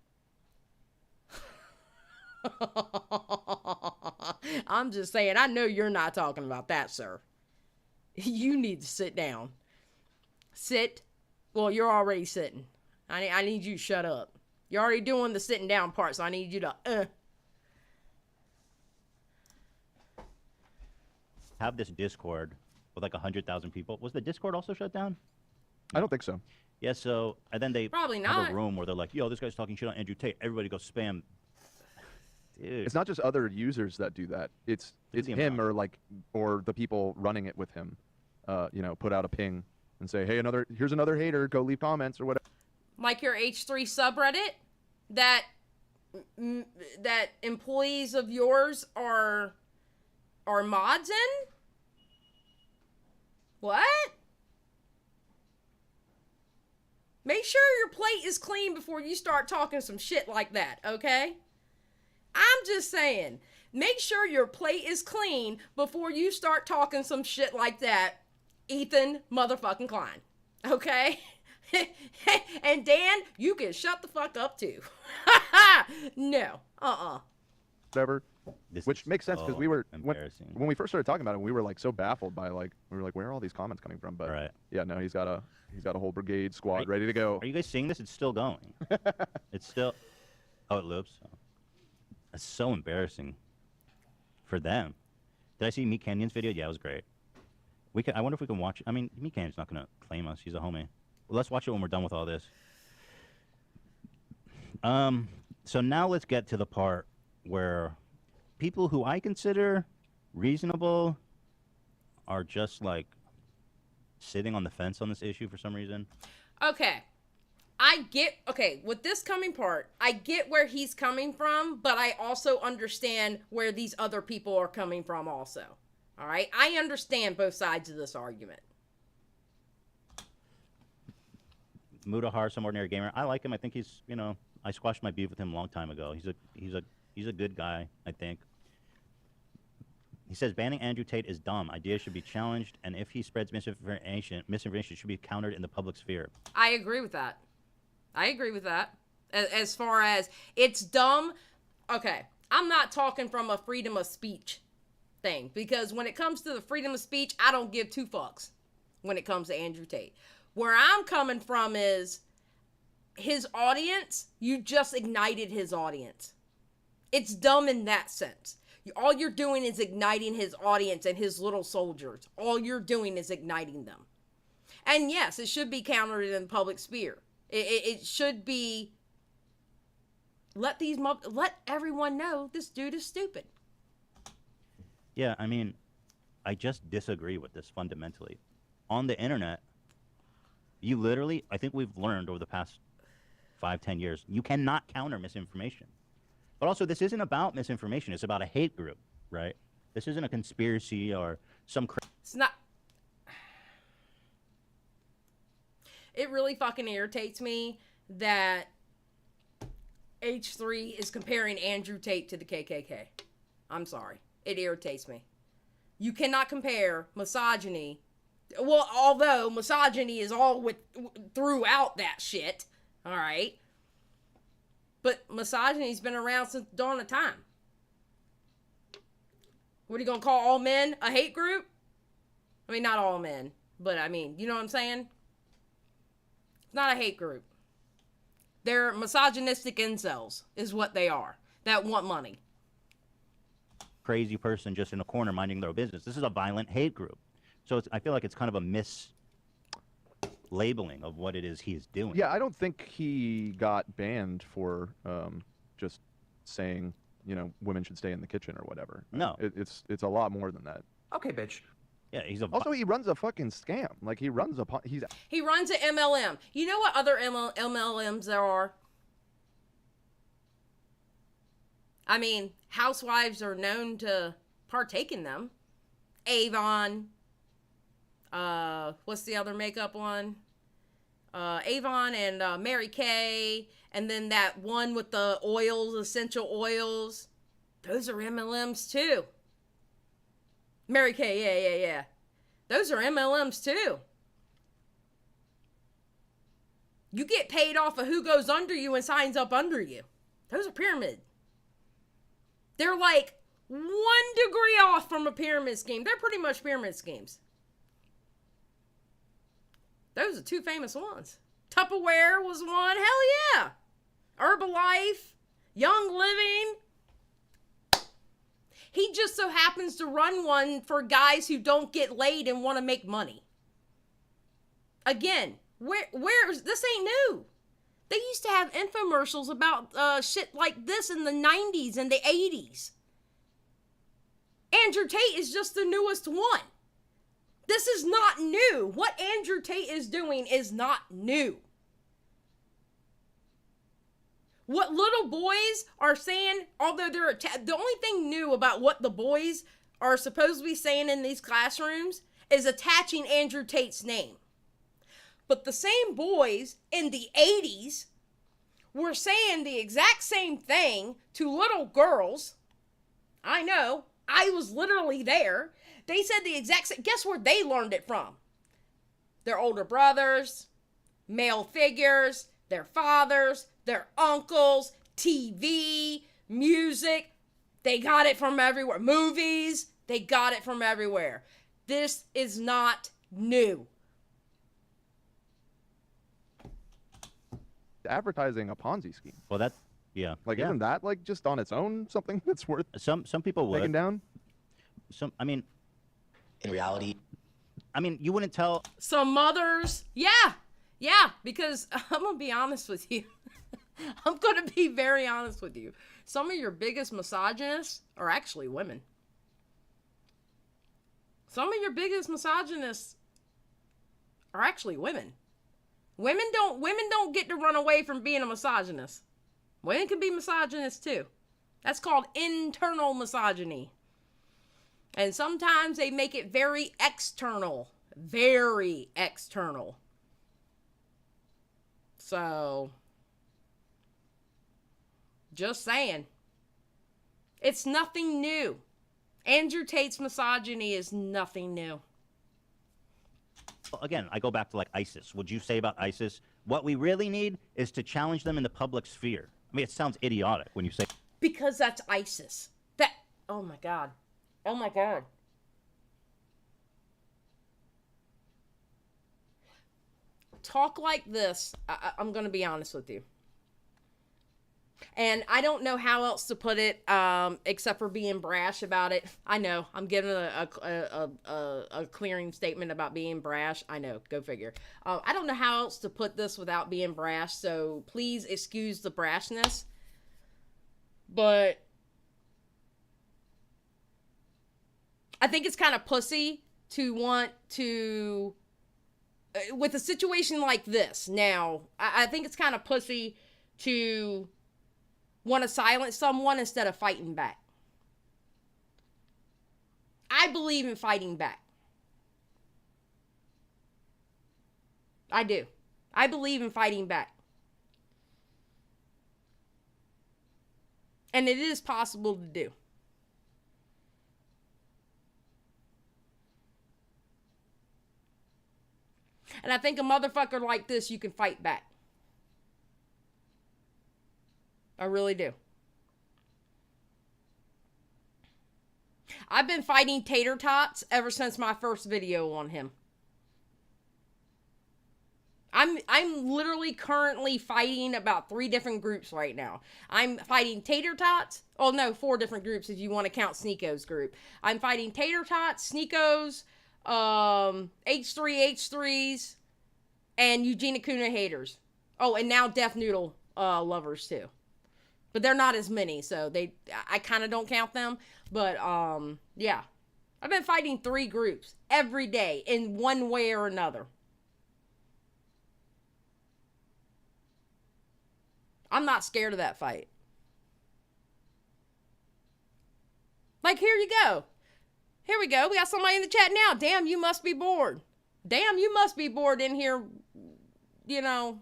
I'm just saying. I know you're not talking about that, sir. You need to sit down. Sit. Well, you're already sitting. I need you to shut up. You're already doing the sitting down part, so I need you to have this Discord with like 100,000 people. Was the Discord also shut down? I don't think so. Yeah, so, and then they probably have not. a room where they're like, yo, this guy's talking shit on Andrew Tate. Everybody go spam. Dude. It's not just other users that do that. It's him or the people running it with him. You know, put out a ping and say, hey, here's another hater. Go leave comments or whatever. Like your H3 subreddit that employees of yours are mods in? What? Make sure your plate is clean before you start talking some shit like that, okay? I'm just saying, make sure your plate is clean before you start talking some shit like that, Ethan motherfucking Klein, okay? And Dan, you can shut the fuck up too. No, Whatever. Which makes sense because we were when we first started talking about it, we were like so baffled by we were like, where are all these comments coming from? But yeah, no, he's got a whole brigade squad ready to go. Are you guys seeing this? It's still going. It's still. Oh, it loops. That's so embarrassing for them. Did I see Meat Canyon's video? Yeah, it was great. I wonder if we can watch. I mean, Meat Canyon's not gonna claim us. He's a homie. Well, let's watch it when we're done with all this. So now let's get to the part where people who I consider reasonable are just like sitting on the fence on this issue for some reason. Okay. With this coming part, I get where he's coming from, but I also understand where these other people are coming from also. All right? I understand both sides of this argument. Mudahar, some ordinary gamer. I like him. I think he's, I squashed my beef with him a long time ago. He's a good guy, I think. He says banning Andrew Tate is dumb. Ideas should be challenged, and if he spreads misinformation should be countered in the public sphere. I agree with that. As far as it's dumb, okay, I'm not talking from a freedom of speech thing, because when it comes to the freedom of speech, I don't give two fucks when it comes to Andrew Tate. Where I'm coming from is his audience, you just ignited his audience. It's dumb in that sense. All you're doing is igniting his audience and his little soldiers. All you're doing is igniting them. And yes, it should be countered in the public sphere. It should be, let everyone know this dude is stupid. Yeah, I mean, I just disagree with this fundamentally. On the internet, you literally, I think we've learned over the past 5-10 years, you cannot counter misinformation. But also, this isn't about misinformation. It's about a hate group, right? This isn't a conspiracy or some... It's not... It really fucking irritates me that H3 is comparing Andrew Tate to the KKK. I'm sorry. It irritates me. You cannot compare misogyny. Well, although misogyny is all throughout that shit. All right. But misogyny's been around since the dawn of time. What are you going to call all men a hate group? I mean, not all men, but I mean, you know what I'm saying? It's not a hate group. They're misogynistic incels is what they are that want money. Crazy person just in a corner minding their business. This is a violent hate group. So I feel like it's kind of a mislabeling of what it is he's doing. Yeah, I don't think he got banned for just saying, women should stay in the kitchen or whatever. No. It's a lot more than that. Okay, bitch. Yeah, also, he runs a fucking scam. Like, he runs an MLM. You know what other MLMs there are? I mean, housewives are known to partake in them. Avon. What's the other makeup one? Avon and Mary Kay. And then that one with the oils, essential oils. Those are MLMs too. Mary Kay, yeah. Those are MLMs too. You get paid off of who goes under you and signs up under you. Those are pyramid. They're like 1 degree off from a pyramid scheme. They're pretty much pyramid schemes. Those are 2 famous ones. Tupperware was one. Hell yeah. Herbalife. Young Living. He just so happens to run one for guys who don't get laid and want to make money. Again, where's this ain't new. They used to have infomercials about shit like this in the 90s and the 80s. Andrew Tate is just the newest one. This is not new. What Andrew Tate is doing is not new. What little boys are saying, although the only thing new about what the boys are supposed to be saying in these classrooms is attaching Andrew Tate's name. But the same boys in the 80s were saying the exact same thing to little girls. I know, I was literally there. They said the exact same, guess where they learned it from? Their older brothers, male figures, their fathers, their uncles, TV, music. They got it from everywhere. Movies, they got it from everywhere. This is not new. Advertising a Ponzi scheme. Well, isn't that like just on its own something that's worth some people would taking down? In reality, you wouldn't tell some mothers. Yeah, because I'm gonna be honest with you. I'm gonna be very honest with you. Some of your biggest misogynists are actually women. Some of your biggest misogynists are actually women. Women don't get to run away from being a misogynist. Women can be misogynists too. That's called internal misogyny. And sometimes they make it very external. Very external. So, just saying. It's nothing new. Andrew Tate's misogyny is nothing new. Again, I go back to like ISIS. Would you say about ISIS, what we really need is to challenge them in the public sphere? I mean, it sounds idiotic when you say... Because that's ISIS. Oh my God. Oh my God. Talk like this. I'm going to be honest with you. And I don't know how else to put it, except for being brash about it. I know I'm giving a clearing statement about being brash. I know, go figure. I don't know how else to put this without being brash. So please excuse the brashness. But I think it's kind of pussy to want to, with a situation like this. Now, I think it's kind of pussy to want to silence someone instead of fighting back. I believe in fighting back. I do. I believe in fighting back. And it is possible to do. And I think a motherfucker like this, you can fight back. I really do. I've been fighting Tater Tots ever since my first video on him. I'm literally currently fighting about 3 different groups right now. I'm fighting Tater Tots. Oh no, 4 different groups if you want to count Sneeko's group. I'm fighting Tater Tots, Sneeko's, H3H3s, and Eugenia Kuna haters. Oh, and now Death Noodle lovers too. But they're not as many, so I kind of don't count them. But yeah. I've been fighting 3 groups every day in one way or another. I'm not scared of that fight. Like, here you go. Here we go. We got somebody in the chat now. Damn, you must be bored. Damn, you must be bored in here. You know,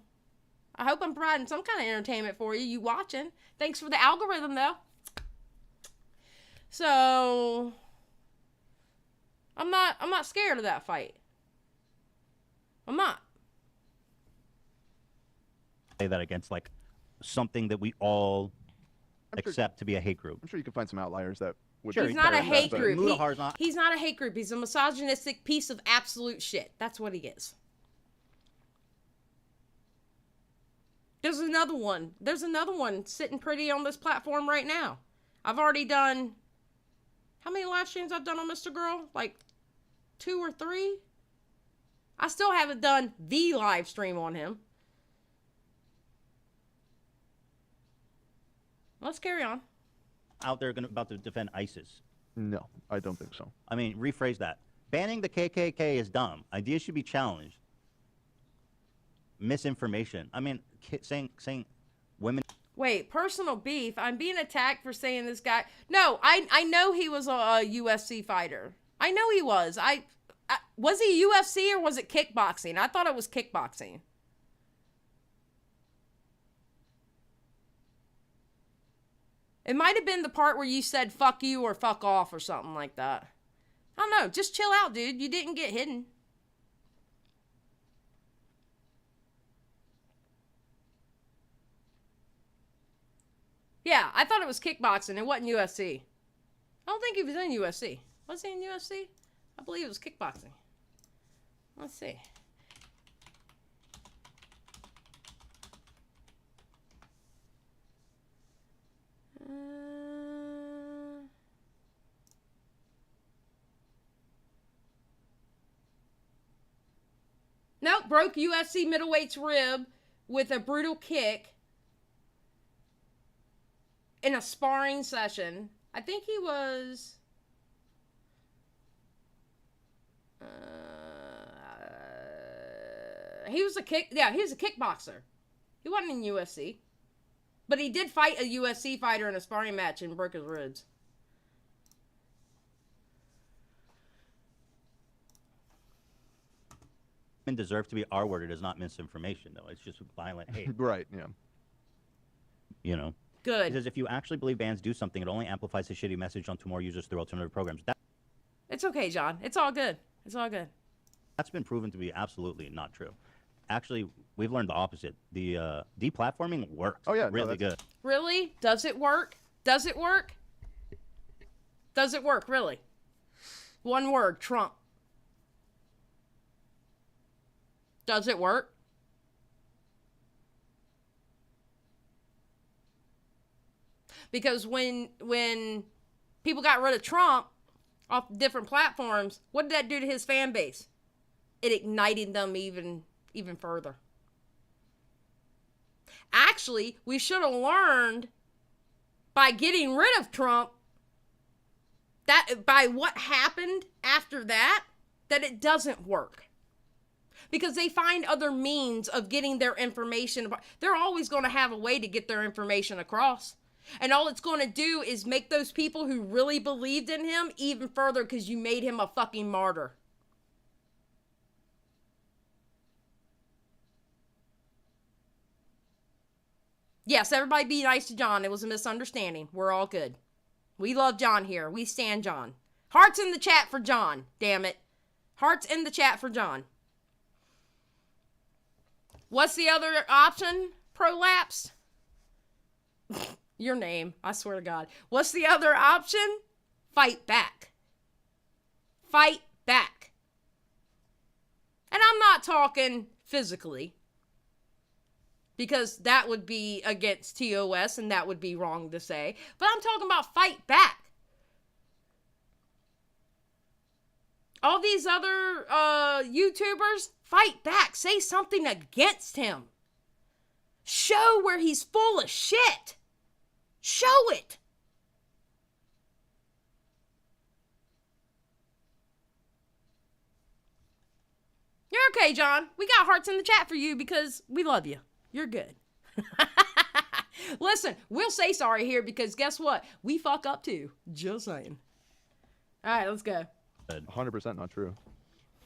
I hope I'm providing some kind of entertainment for you. You watching. Thanks for the algorithm, though. So, I'm not scared of that fight. I'm not. Say that against, like, something that we all accept to be a hate group. I'm sure you can find some outliers that would. He's not a hate group. He's not a hate group. He's a misogynistic piece of absolute shit. That's what he is. There's another one. There's another one sitting pretty on this platform right now. I've already done... How many live streams I've done on Mr. Girl? Like 2 or 3? I still haven't done the live stream on him. Let's carry on. Out there about to defend ISIS. No, I don't think so. I mean, rephrase that. Banning the KKK is dumb. Ideas should be challenged. Misinformation. I mean, saying women... Wait, personal beef? I'm being attacked for saying this guy... No, I know he was a UFC fighter. I know he was. Was he UFC or was it kickboxing? I thought it was kickboxing. It might have been the part where you said fuck you or fuck off or something like that. I don't know. Just chill out, dude. You didn't get hidden. Yeah, I thought it was kickboxing. It wasn't UFC. I don't think he was in UFC. Was he in UFC? I believe it was kickboxing. Let's see. Nope, broke UFC middleweight's rib with a brutal kick in a sparring session. I think he was... he was a kickboxer. He wasn't in UFC. But he did fight a UFC fighter in a sparring match and broke his ribs. Women deserve to be R-worded is not misinformation, though. It's just violent hate. Right, yeah. You know? Good. Because if you actually believe bans do something, it only amplifies the shitty message onto more users through alternative programs. It's okay, John. It's all good. It's all good. That's been proven to be absolutely not true. Actually, we've learned the opposite. The deplatforming works. Oh, yeah. Really good. Really? Does it work? Does it work? Does it work, really? One word, Trump. Does it work? Because when people got rid of Trump off different platforms, what did that do to his fan base? It ignited them even further. Actually, we should have learned by getting rid of Trump that by what happened after that it doesn't work. Because they find other means of getting their information. They're always going to have a way to get their information across. And all it's going to do is make those people who really believed in him even further because you made him a fucking martyr. Yes, everybody be nice to John. It was a misunderstanding. We're all good. We love John here. We stand John. Hearts in the chat for John. Damn it. Hearts in the chat for John. What's the other option? Prolapse? Your name, I swear to God. What's the other option? Fight back. Fight back. And I'm not talking physically, because that would be against TOS and that would be wrong to say. But I'm talking about fight back. All these other YouTubers, fight back. Say something against him. Show where he's full of shit. Show it. You're okay, John. We got hearts in the chat for you because we love you. You're good. Listen, we'll say sorry here because guess what? We fuck up too. Just saying. All right, let's go. 100% not true.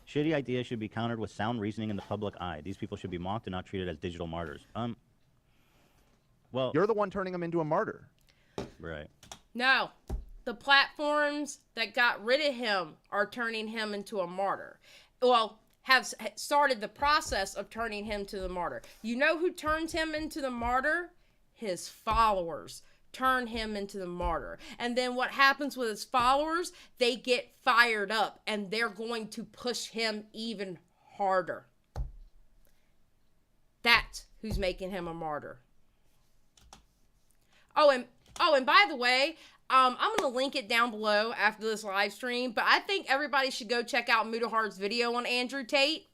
Shitty ideas should be countered with sound reasoning in the public eye. These people should be mocked and not treated as digital martyrs. Well, you're the one turning them into a martyr. Right. No. The platforms that got rid of him are turning him into a martyr. Well, have started the process of turning him to the martyr. You know who turns him into the martyr? His followers turn him into the martyr. And then what happens with his followers? They get fired up and they're going to push him even harder. That's who's making him a martyr. Oh, and by the way, I'm going to link it down below after this live stream, but I think everybody should go check out Mutahard's video on Andrew Tate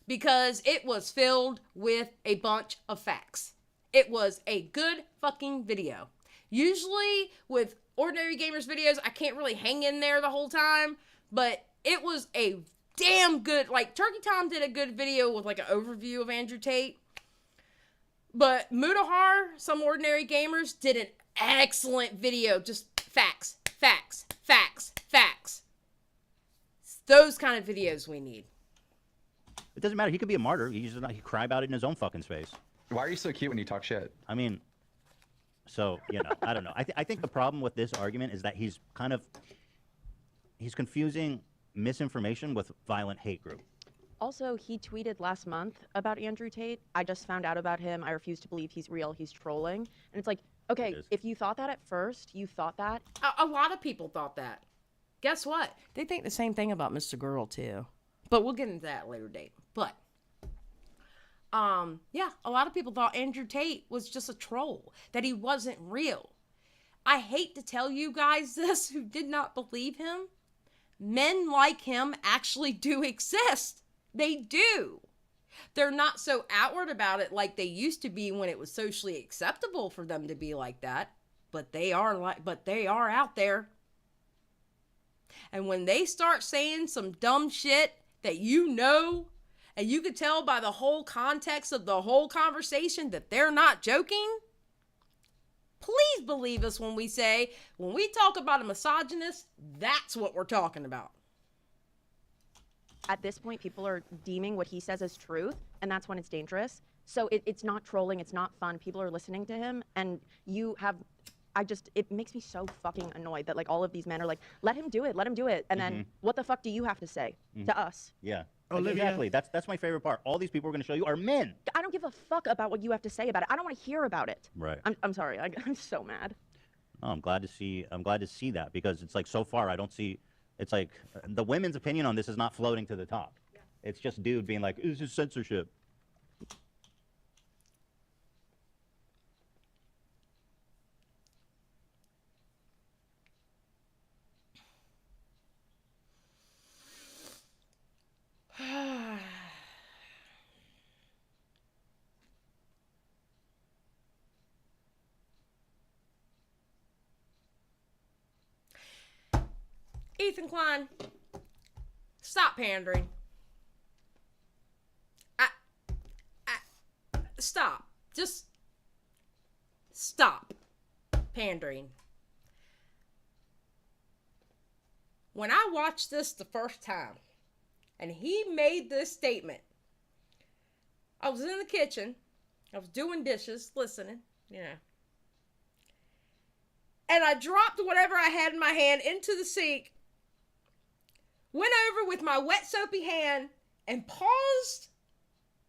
because it was filled with a bunch of facts. It was a good fucking video. Usually with Ordinary Gamers videos, I can't really hang in there the whole time, but it was a damn good, like Turkey Tom did a good video with like an overview of Andrew Tate, but Mutahar, some Ordinary Gamers, did an excellent video. Just facts, facts, facts, facts. It's those kind of videos we need. It doesn't matter. He could be a martyr. He cry about it in his own fucking space. Why are you so cute when you talk shit? I mean, so, you know, I don't know. I think the problem with this argument is that he's confusing misinformation with violent hate group. Also, he tweeted last month about Andrew Tate. I just found out about him. I refuse to believe he's real. He's trolling. And it's like, okay, if you thought that at first, you thought that. A lot of people thought that. Guess what? They think the same thing about Mr. Girl, too. But we'll get into that at a later date. But, yeah, a lot of people thought Andrew Tate was just a troll, that he wasn't real. I hate to tell you guys this who did not believe him. Men like him actually do exist. They do. They're not so outward about it like they used to be when it was socially acceptable for them to be like that, but they are out there. And when they start saying some dumb shit that you know, and you could tell by the whole context of the whole conversation that they're not joking, please believe us when we say, when we talk about a misogynist, that's what we're talking about. At this point, people are deeming what he says as truth, and that's when it's dangerous. So it's not trolling, it's not fun. People are listening to him, and it makes me so fucking annoyed that like all of these men are like, let him do it. And then what the fuck do you have to say to us? Yeah. Exactly. That's my favorite part. All these people we're going to show you are men. I don't give a fuck about what you have to say about it. I don't want to hear about it. Right. I'm sorry. I'm so mad. Oh, I'm glad to see that because it's like so far I don't see. It's like the women's opinion on this is not floating to the top. Yeah. It's just dude being like, this is censorship. Ethan Klein, stop pandering. Stop. Just stop pandering. When I watched this the first time, and he made this statement, I was in the kitchen, I was doing dishes, listening, and I dropped whatever I had in my hand into the sink, went over with my wet soapy hand and paused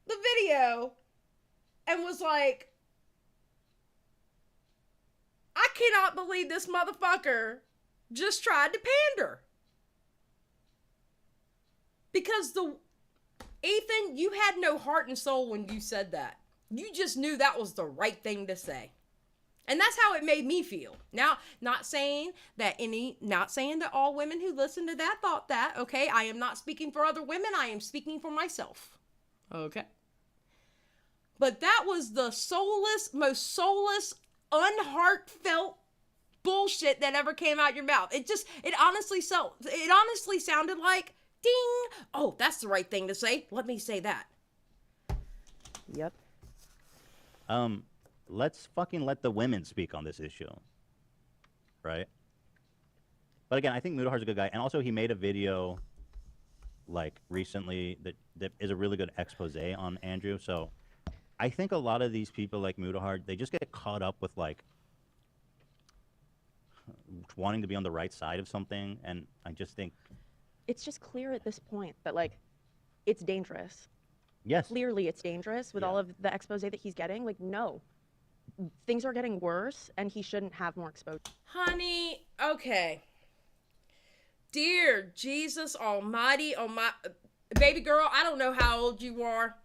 the video and was like, I cannot believe this motherfucker just tried to pander. Because Ethan, you had no heart and soul when you said that. You just knew that was the right thing to say. And that's how it made me feel. Now, not saying that all women who listened to that thought that, okay? I am not speaking for other women. I am speaking for myself. Okay? But that was the most soulless, unheartfelt bullshit that ever came out your mouth. It honestly sounded like, ding! Oh, that's the right thing to say. Let me say that. Yep. Let's fucking let the women speak on this issue. Right? But again, I think Mudahar's a good guy. And also, he made a video, like, recently that is a really good expose on Andrew. So, I think a lot of these people like Mudahar, they just get caught up with, like, wanting to be on the right side of something. And I just think... It's just clear at this point that, like, it's dangerous. Yes. Clearly it's dangerous with all of the expose that he's getting. Like, no. Things are getting worse, and he shouldn't have more exposure. Honey, okay. Dear Jesus Almighty, baby girl, I don't know how old you are.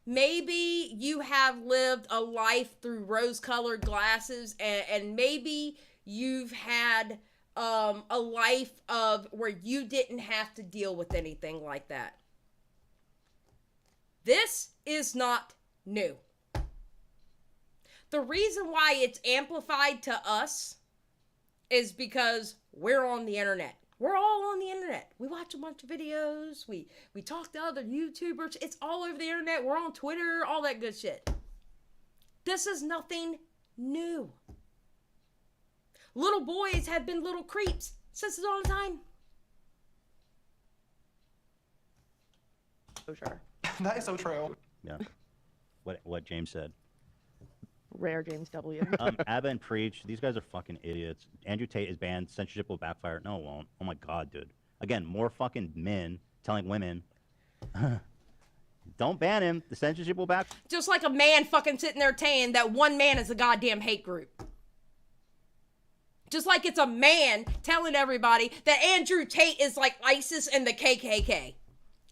Maybe you have lived a life through rose-colored glasses, and maybe you've had a life of where you didn't have to deal with anything like that. This is not new. The reason why it's amplified to us is because we're on the internet. We're all on the internet. We watch a bunch of videos. We talk to other YouTubers. It's all over the internet. We're on Twitter, all that good shit. This is nothing new. Little boys have been little creeps since the dawn of time. So sure. That is so true. Yeah. What James said. Rare James W. Abba and Preach, these guys are fucking idiots. Andrew Tate is banned. Censorship will backfire. No, it won't. Oh my God, dude. Again, more fucking men telling women, don't ban him. The censorship will back. Just like a man fucking sitting there saying that one man is a goddamn hate group. Just like it's a man telling everybody that Andrew Tate is like ISIS and the KKK.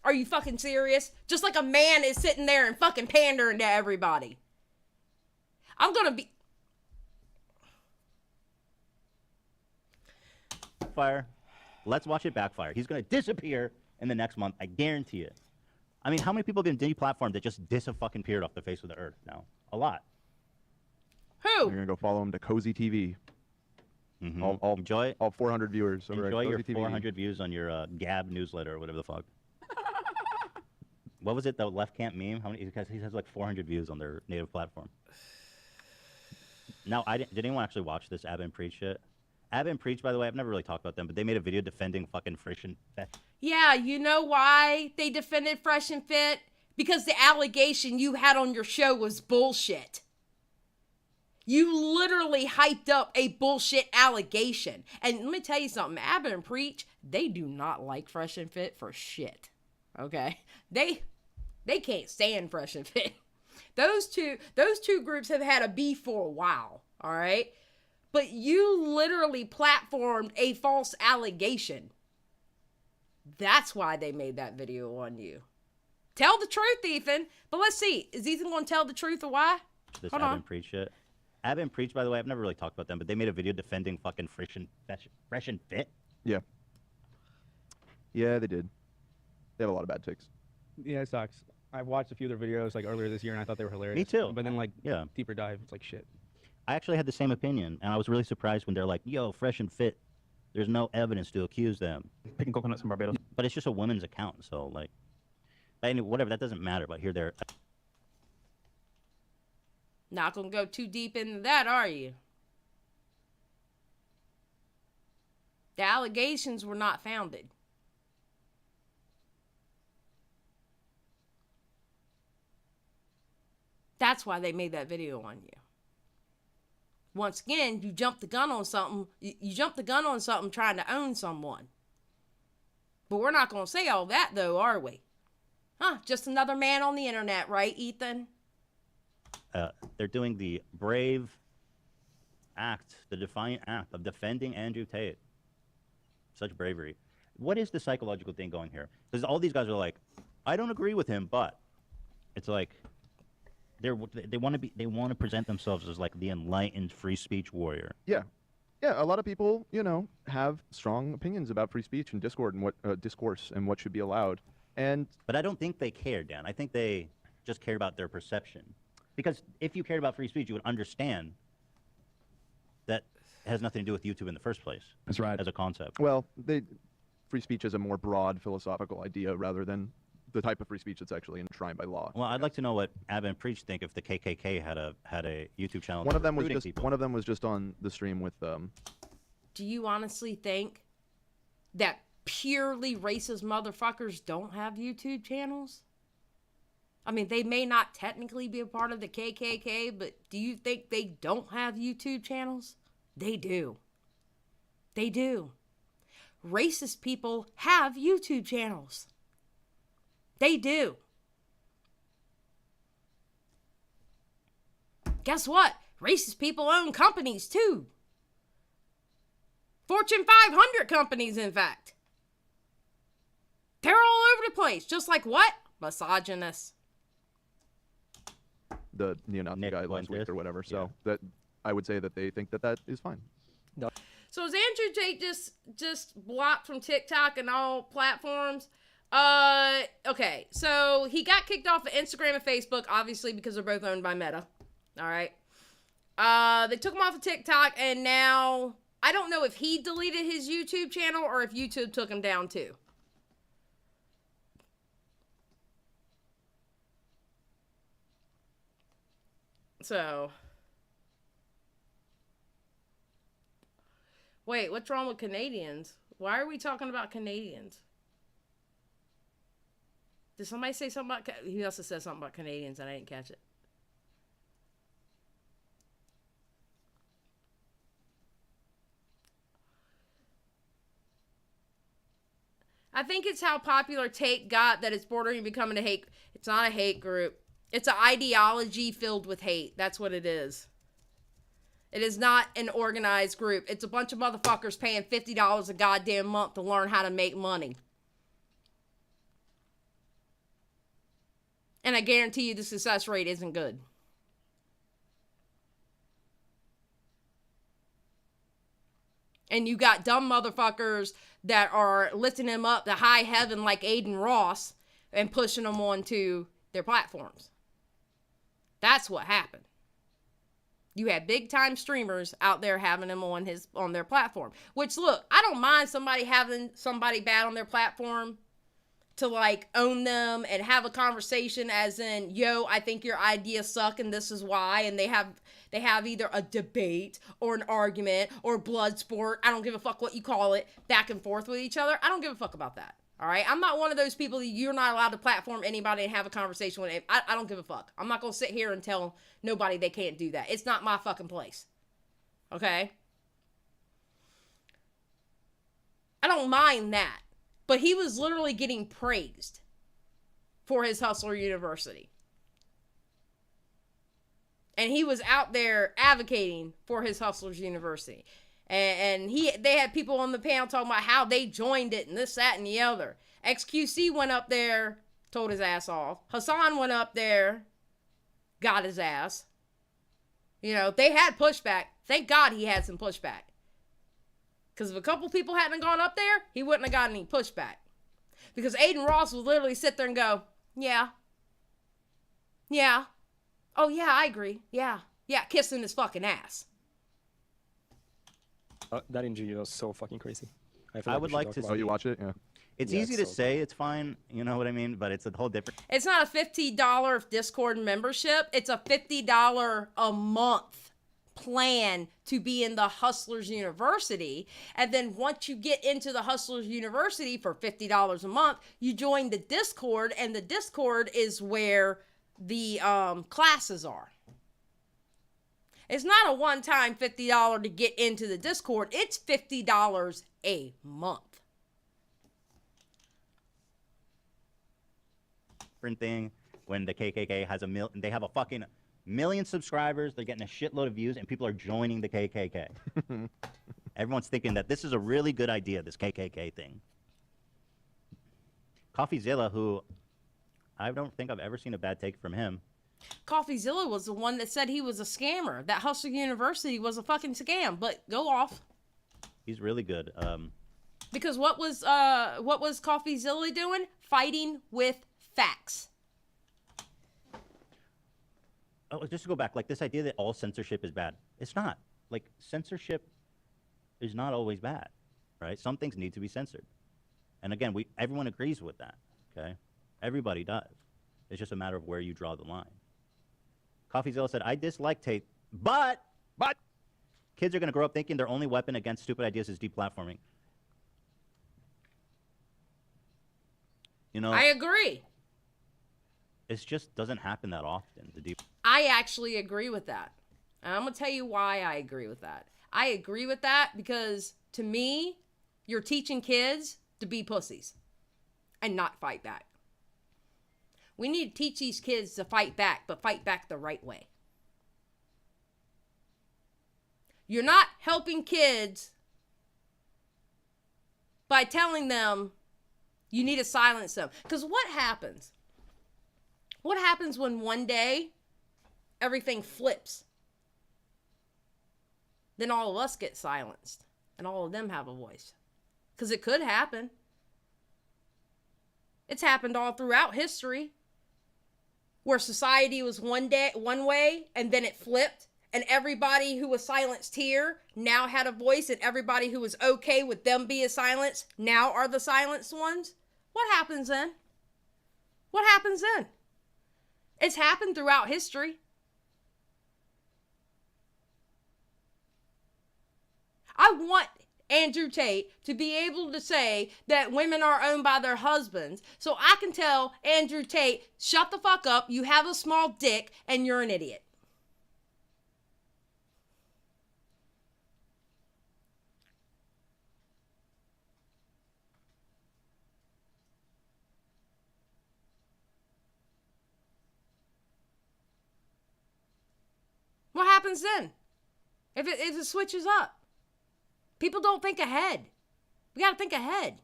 Are you fucking serious? Just like a man is sitting there and fucking pandering to everybody. I'm gonna be... Fire. Let's watch it backfire. He's gonna disappear in the next month. I guarantee it. I mean, how many people have been deplatformed that just disappeared off the face of the earth now? A lot. Who? You're gonna go follow him to Cozy TV. Mm-hmm. Enjoy all 400 viewers. Over enjoy at your Cozy 400 views on your Gab newsletter or whatever the fuck. What was it? The Left Camp meme? How many? Because he has like 400 views on their native platform. Now, did anyone actually watch this Abba and Preach shit? Abba and Preach, by the way, I've never really talked about them, but they made a video defending fucking Fresh and Fit. Yeah, you know why they defended Fresh and Fit? Because the allegation you had on your show was bullshit. You literally hyped up a bullshit allegation. And let me tell you something, Abba and Preach, they do not like Fresh and Fit for shit. Okay? They can't stand Fresh and Fit. Those two groups have had a beef for a while, all right? But you literally platformed a false allegation. That's why they made that video on you. Tell the truth, Ethan. But let's see. Is Ethan going to tell the truth or why? This Abba and Preach shit. Abba and Preach, by the way, I've never really talked about them, but they made a video defending fucking Fresh and Fit. Yeah. Yeah, they did. They have a lot of bad takes. Yeah, it sucks. I've watched a few of their videos like earlier this year, and I thought they were hilarious. Me too. But then, like, deeper dive, it's like shit. I actually had the same opinion, and I was really surprised when they're like, yo, Fresh and Fit, there's no evidence to accuse them. Picking coconuts from Barbados. But it's just a woman's account, so, like, anyway, whatever, that doesn't matter, but here they're... Not gonna go too deep into that, are you? The allegations were not founded. That's why they made that video on you. Once again, you jumped the gun on something. You jumped the gun on something trying to own someone. But we're not going to say all that, though, are we? Huh? Just another man on the internet, right, Ethan? they're doing the brave act, the defiant act of defending Andrew Tate. Such bravery. What is the psychological thing going here? Because all these guys are like, I don't agree with him, but it's like they want to present themselves as like the enlightened free speech warrior. Yeah. Yeah, a lot of people, you know, have strong opinions about free speech and discourse and what should be allowed. But I don't think they care, Dan. I think they just care about their perception. Because if you cared about free speech, you would understand that it has nothing to do with YouTube in the first place. That's right. As a concept. Well, free speech is a more broad philosophical idea rather than the type of free speech that's actually enshrined by law. Well, I'd like to know what Ab and Preach think if the KKK had a YouTube channel. One of them was just on the stream with. Do you honestly think that purely racist motherfuckers don't have YouTube channels? I mean, they may not technically be a part of the KKK, but do you think they don't have YouTube channels? They do. They do. Racist people have YouTube channels. They do. Guess what? Racist people own companies too. Fortune 500 companies, in fact. They're all over the place. Just like what? Misogynists. The neo-Nazi guy last week or whatever. So that I would say that they think that is fine. No. So is Andrew Tate just blocked from TikTok and all platforms? Okay, so he got kicked off of Instagram and Facebook, obviously, because they're both owned by Meta. All right. They took him off of TikTok, and now I don't know if he deleted his YouTube channel or if YouTube took him down too. So, wait, what's wrong with Canadians? Why are we talking about Canadians? Did somebody say something about... He also said something about Canadians and I didn't catch it. I think it's how popular Tate got that it's bordering becoming a hate... It's not a hate group. It's an ideology filled with hate. That's what it is. It is not an organized group. It's a bunch of motherfuckers paying $50 a goddamn month to learn how to make money. And I guarantee you the success rate isn't good. And you got dumb motherfuckers that are lifting them up to high heaven like Aiden Ross and pushing them onto their platforms. That's what happened. You had big time streamers out there having him on their platform. Which, look, I don't mind somebody having somebody bad on their platform to like own them and have a conversation as in, yo, I think your ideas suck and this is why. And they have either a debate or an argument or blood sport. I don't give a fuck what you call it, back and forth with each other. I don't give a fuck about that. All right. I'm not one of those people that you're not allowed to platform anybody and have a conversation with. I don't give a fuck. I'm not going to sit here and tell nobody they can't do that. It's not my fucking place. Okay. I don't mind that. But he was literally getting praised for his Hustler University. And he was out there advocating for his Hustlers University. And they had people on the panel talking about how they joined it and this, that, and the other. XQC went up there, told his ass off. Hassan went up there, got his ass. You know, they had pushback. Thank God he had some pushback. Because if a couple people hadn't gone up there, he wouldn't have got any pushback. Because Aiden Ross would literally sit there and go, yeah. Yeah. Oh, yeah, I agree. Yeah. Yeah, kissing his fucking ass. That interview was so fucking crazy. I would like to see. Oh, you watch it? Yeah. It's easy to say it's fine, you know what I mean? But it's a whole different... It's not a $50 Discord membership. It's a $50 a month plan to be in the Hustlers University. And then once you get into the Hustlers University for $50 a month, you join the Discord, and the Discord is where the classes are. It's not a one-time $50 to get into the Discord. It's $50 a month. Different thing when the KKK has they have a fucking million subscribers, they're getting a shitload of views, and people are joining the KKK. Everyone's thinking that this is a really good idea, this KKK thing. CoffeeZilla, who I don't think I've ever seen a bad take from him. CoffeeZilla was the one that said he was a scammer. That Hustle University was a fucking scam. But go off. He's really good. Because what was CoffeeZilla doing? Fighting with facts. Oh, just to go back, like this idea that all censorship is bad. It's not. Like, censorship is not always bad, right? Some things need to be censored. And again, everyone agrees with that, okay? Everybody does. It's just a matter of where you draw the line. CoffeeZilla said, I dislike Tate, but kids are going to grow up thinking their only weapon against stupid ideas is deplatforming. You know, I agree. It just doesn't happen that often. I actually agree with that. And I'm going to tell you why I agree with that. I agree with that because, to me, you're teaching kids to be pussies and not fight back. We need to teach these kids to fight back, but fight back the right way. You're not helping kids by telling them you need to silence them. Because what happens? What happens when one day everything flips? Then all of us get silenced and all of them have a voice. Because it could happen. It's happened all throughout history. Where society was one way and then it flipped. And everybody who was silenced here now had a voice. And everybody who was okay with them being silenced now are the silenced ones. What happens then? What happens then? It's happened throughout history. I want Andrew Tate to be able to say that women are owned by their husbands, so I can tell Andrew Tate, shut the fuck up, you have a small dick, and you're an idiot. What happens then? If it switches up? People don't think ahead. We got to think ahead.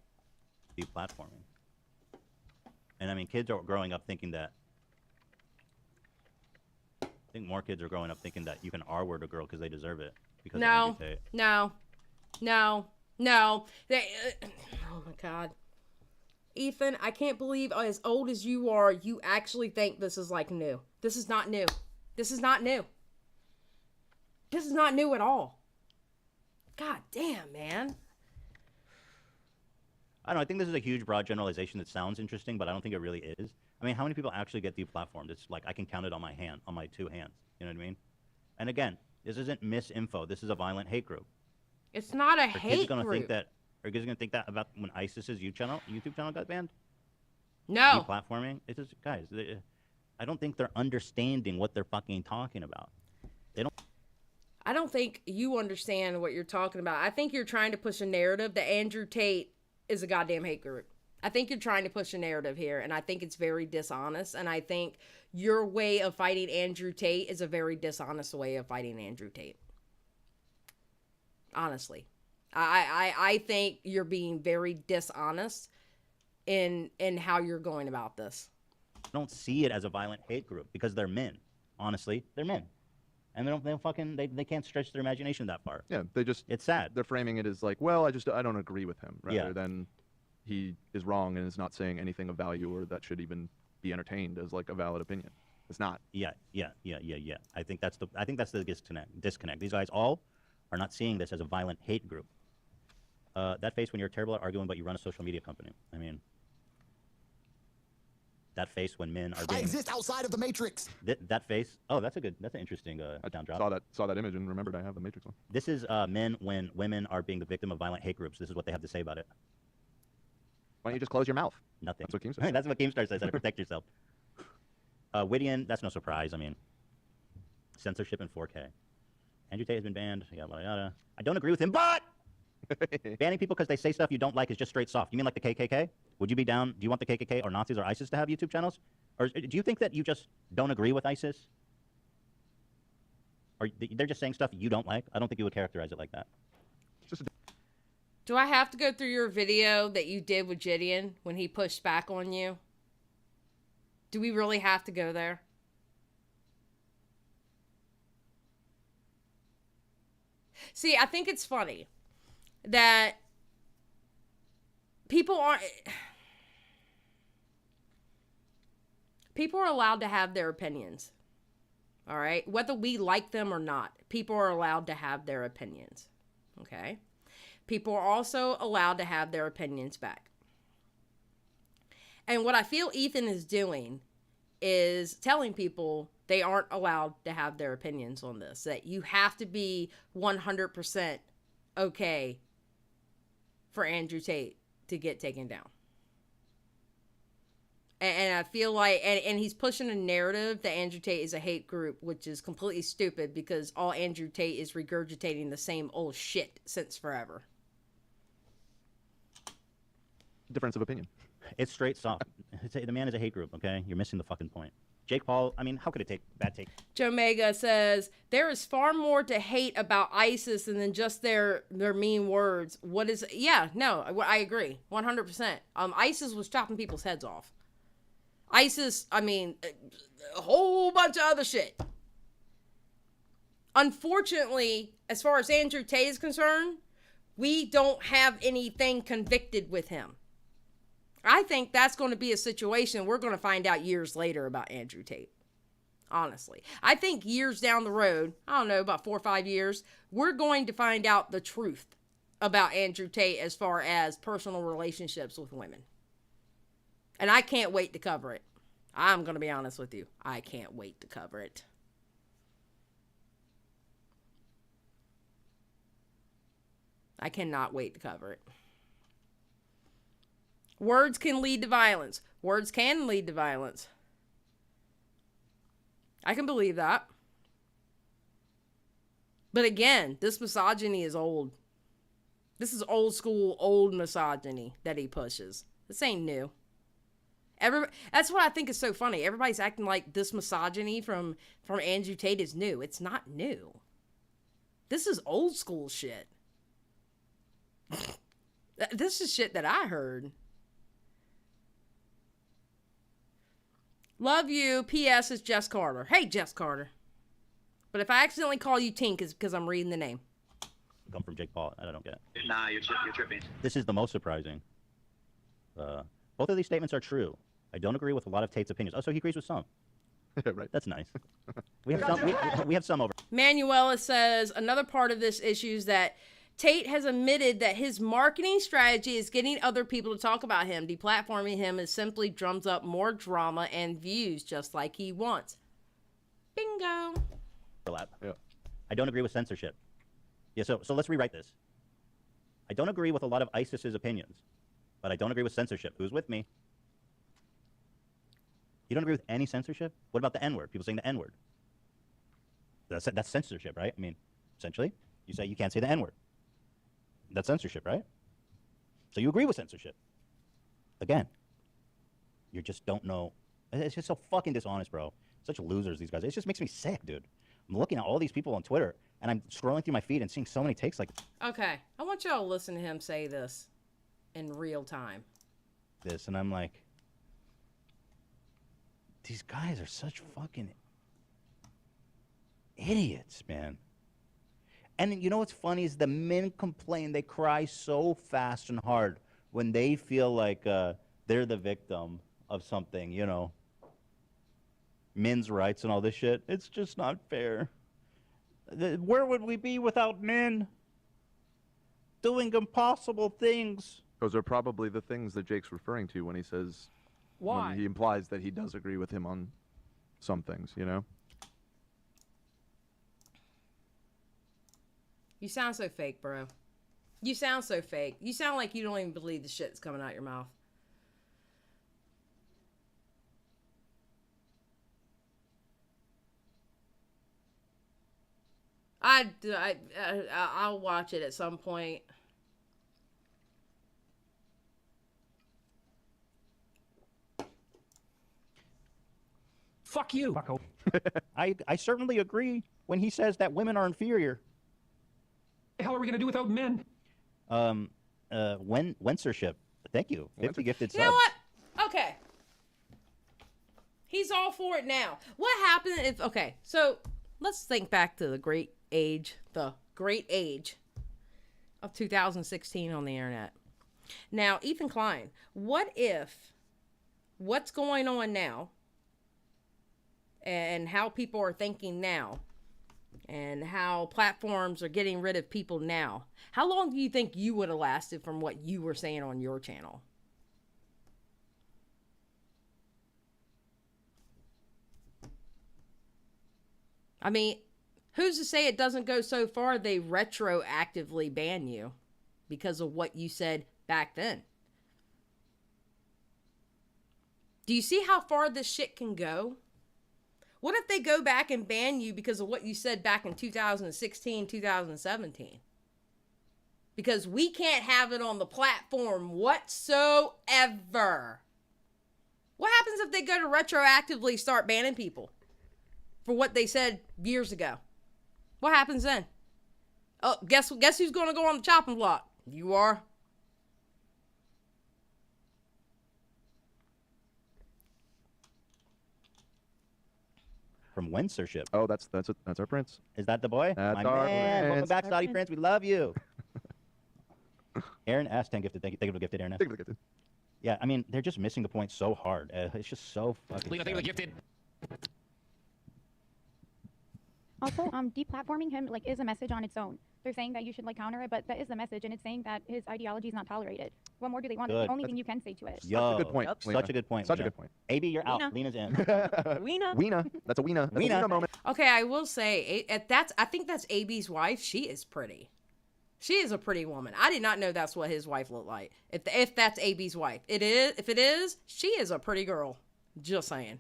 Deplatforming. And I mean, kids are growing up thinking that. I think more kids are growing up thinking that you can R-word a girl because they deserve it. Because No. Oh my God. Ethan, I can't believe as old as you are, you actually think this is like new. This is not new. This is not new. This is not new at all. God damn, man. I don't know. I think this is a huge, broad generalization that sounds interesting, but I don't think it really is. I mean, how many people actually get deplatformed? It's like I can count it on my two hands. You know what I mean? And again, this isn't misinfo. This is a violent hate group. It's not a hate group. Are kids gonna think that about when ISIS's YouTube channel got banned? No. Deplatforming. It's just, guys. I don't think they're understanding what they're fucking talking about. They don't. I don't think you understand what you're talking about. I think you're trying to push a narrative that Andrew Tate is a goddamn hate group. I think you're trying to push a narrative here, and I think it's very dishonest, and I think your way of fighting Andrew Tate is a very dishonest way of fighting Andrew Tate. Honestly. I think you're being very dishonest in how you're going about this. I don't see it as a violent hate group because they're men. Honestly, they're men. And they can't stretch their imagination that far. Yeah, it's sad. They're framing it as like, well, I don't agree with him, rather than he is wrong and is not saying anything of value or that should even be entertained as like a valid opinion. It's not. Yeah. I think that's the disconnect. These guys all are not seeing this as a violent hate group. That face when you're terrible at arguing but you run a social media company. I mean, that face when men are being... I exist outside of the Matrix. That face... Oh, that's an interesting down drop. Saw that image and remembered I have the Matrix one. This is men when women are being the victim of violent hate groups. This is what they have to say about it. Why don't you just close your mouth? Nothing. That's what Keemstar says. That's what Keemstar says, how to protect yourself. Whittian, that's no surprise. I mean, censorship in 4K. Andrew Tate has been banned. Yada, yada. I don't agree with him, but... Banning people because they say stuff you don't like is just straight soft. You mean like the KKK? Would you be down? Do you want the KKK or Nazis or ISIS to have YouTube channels? Or do you think that you just don't agree with ISIS? Or they're just saying stuff you don't like? I don't think you would characterize it like that. Do I have to go through your video that you did with Gideon when he pushed back on you? Do we really have to go there? See, I think it's funny that people are allowed to have their opinions. All right? Whether we like them or not, people are allowed to have their opinions. Okay? People are also allowed to have their opinions back. And what I feel Ethan is doing is telling people they aren't allowed to have their opinions on this. That you have to be 100% okay for Andrew Tate to get taken down. And I feel like, and he's pushing a narrative that Andrew Tate is a hate group, which is completely stupid because all Andrew Tate is regurgitating the same old shit since forever. Difference of opinion. It's straight soft. The man is a hate group, okay? You're missing the fucking point. Jake Paul, I mean, how could it take bad take? Joe Mega says, there is far more to hate about ISIS than just their mean words. What is, yeah, no, I agree, 100%. ISIS was chopping people's heads off. ISIS, I mean, a whole bunch of other shit. Unfortunately, as far as Andrew Tate is concerned, we don't have anything convicted with him. I think that's going to be a situation we're going to find out years later about Andrew Tate. Honestly. I think years down the road, I don't know, about 4 or 5 years, we're going to find out the truth about Andrew Tate as far as personal relationships with women. And I can't wait to cover it. I'm going to be honest with you. I can't wait to cover it. I cannot wait to cover it. Words can lead to violence. Words can lead to violence. I can believe that. But again, this misogyny is old. This is old school, old misogyny that he pushes. This ain't new. That's what I think is so funny. Everybody's acting like this misogyny from Andrew Tate is new. It's not new. This is old school shit. This is shit that I heard. Love you. P.S. is Jess Carter. Hey, Jess Carter. But if I accidentally call you Tink, it's because I'm reading the name. Come from Jake Paul. I don't get it. Nah, you're tripping. This is the most surprising. Both of these statements are true. I don't agree with a lot of Tate's opinions. Oh, so he agrees with some. Right. That's nice. We have some over. Manuela says, another part of this issue is that Tate has admitted that his marketing strategy is getting other people to talk about him. Deplatforming him is simply drums up more drama and views, just like he wants. Bingo. Yeah. I don't agree with censorship. Yeah, so let's rewrite this. I don't agree with a lot of ISIS's opinions, but I don't agree with censorship. Who's with me? You don't agree with any censorship? What about the N-word? People saying the N-word. That's censorship, right? I mean, essentially, you say you can't say the N-word. That's censorship, right? So you agree with censorship. Again, you just don't know. It's just so fucking dishonest, bro. Such losers, these guys. It just makes me sick, dude. I'm looking at all these people on Twitter, and I'm scrolling through my feed and seeing so many takes like Okay, I want y'all to listen to him say this in real time. this, and I'm like, these guys are such fucking idiots, man. And you know what's funny is the men complain, they cry so fast and hard when they feel like they're the victim of something, you know. Men's rights and all this shit. It's just not fair. Where would we be without men doing impossible things? Those are probably the things that Jake's referring to when he says, Why? when he implies that he does agree with him on some things, you know? You sound so fake, bro. You sound so fake. You sound like you don't even believe the shit that's coming out your mouth. I'll watch it at some point. Fuck you. Fucko. I certainly agree when he says that women are inferior. The hell are we gonna do without men? Wencership. Thank you. 50 gifted subs. You know what? Okay. He's all for it now. What happened if, okay, so let's think back to the great age of 2016 on the internet. Now, Ethan Klein, what if what's going on now and how people are thinking now and how platforms are getting rid of people now, how long do you think you would have lasted from what you were saying on your channel? I mean, who's to say it doesn't go so far they retroactively ban you because of what you said back then? Do you see how far this shit can go? What if they go back and ban you because of what you said back in 2016, 2017? Because we can't have it on the platform whatsoever. What happens if they go to retroactively start banning people for what they said years ago? What happens then? Oh, guess who's going to go on the chopping block? You are. From Wencership. Oh, that's our prince. Is that the boy? That's My our man. Welcome prince. back, Saudi Prince. We love you. Aaron S. 10 gifted. Thank you for the gifted, Aaron S. Thank you for the gifted. Yeah, I mean, they're just missing the point so hard. It's just so fucking Lena, thank you for the gifted. Also, deplatforming him like is a message on its own. They're saying that you should like counter it, but that is the message, and it's saying that his ideology is not tolerated. What more do they want? That's the only thing you can say to it. Yo, Such a good point. Such a good point. Such a good point. AB, you're Weena. out. Lena's in. Weena. That's a Weena. That's a Weena moment. Okay, I will say I think that's AB's wife. She is pretty. She is a pretty woman. I did not know that's what his wife looked like. If that's AB's wife, it is. If it is, she is a pretty girl. Just saying.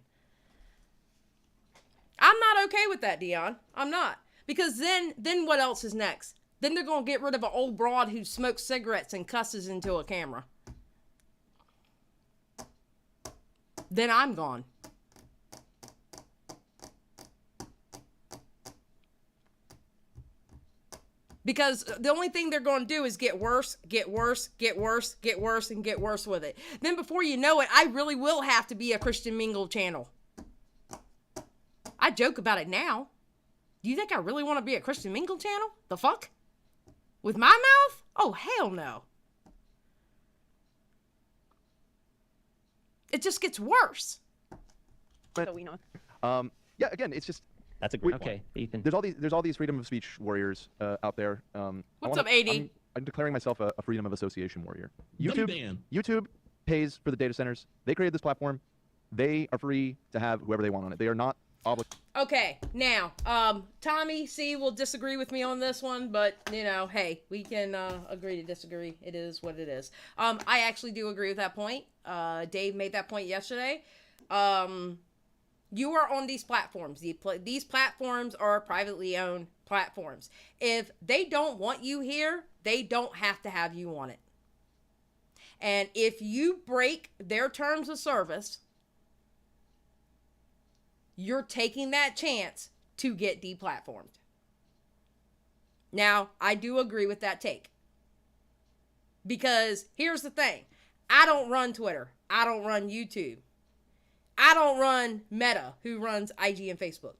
I'm not okay with that, Dion. I'm not. Because then what else is next? Then they're going to get rid of an old broad who smokes cigarettes and cusses into a camera. Then I'm gone. Because the only thing they're going to do is get worse, get worse, get worse, get worse, and get worse with it. Then before you know it, I really will have to be a Christian Mingle channel. I joke about it now. Do you think I really want to be a Christian Mingle channel? The fuck? With my mouth? Oh, hell no. It just gets worse. So we know. Yeah, again, it's just that's a great point. Ethan. There's all these freedom of speech warriors out there. What's up, AD? I'm declaring myself a freedom of association warrior. YouTube pays for the data centers. They created this platform. They are free to have whoever they want on it. They are not obligated. Okay, now, Tommy C will disagree with me on this one, but, you know, hey, we can agree to disagree. It is what it is. I actually do agree with that point. Dave made that point yesterday. You are on these platforms. These platforms are privately owned platforms. If they don't want you here, they don't have to have you on it. And if you break their terms of service, you're taking that chance to get deplatformed. Now, I do agree with that take. Because here's the thing. I don't run Twitter. I don't run YouTube. I don't run Meta, who runs IG and Facebook.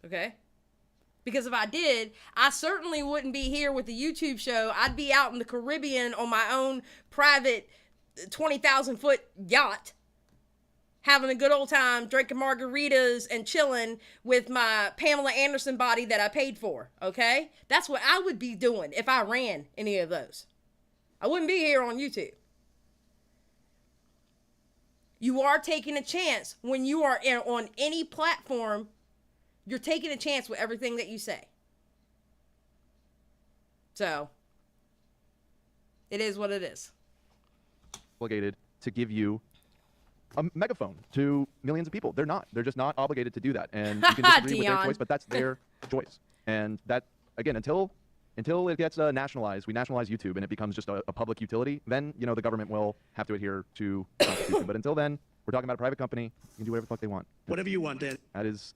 Okay? Because if I did, I certainly wouldn't be here with the YouTube show. I'd be out in the Caribbean on my own private 20,000-foot yacht, having a good old time, drinking margaritas and chilling with my Pamela Anderson body that I paid for, okay? That's what I would be doing if I ran any of those. I wouldn't be here on YouTube. You are taking a chance when you are on any platform. You're taking a chance with everything that you say. So, it is what it is. Obligated to give you a megaphone to millions of people. They're not. They're just not obligated to do that. And you can disagree with their choice, but that's their choice. And that, again, until it gets nationalized, we nationalize YouTube and it becomes just a public utility, then, you know, the government will have to adhere to the Constitution. But until then, We're talking about a private company. You can do whatever the fuck they want. Whatever you want, Dan. That is.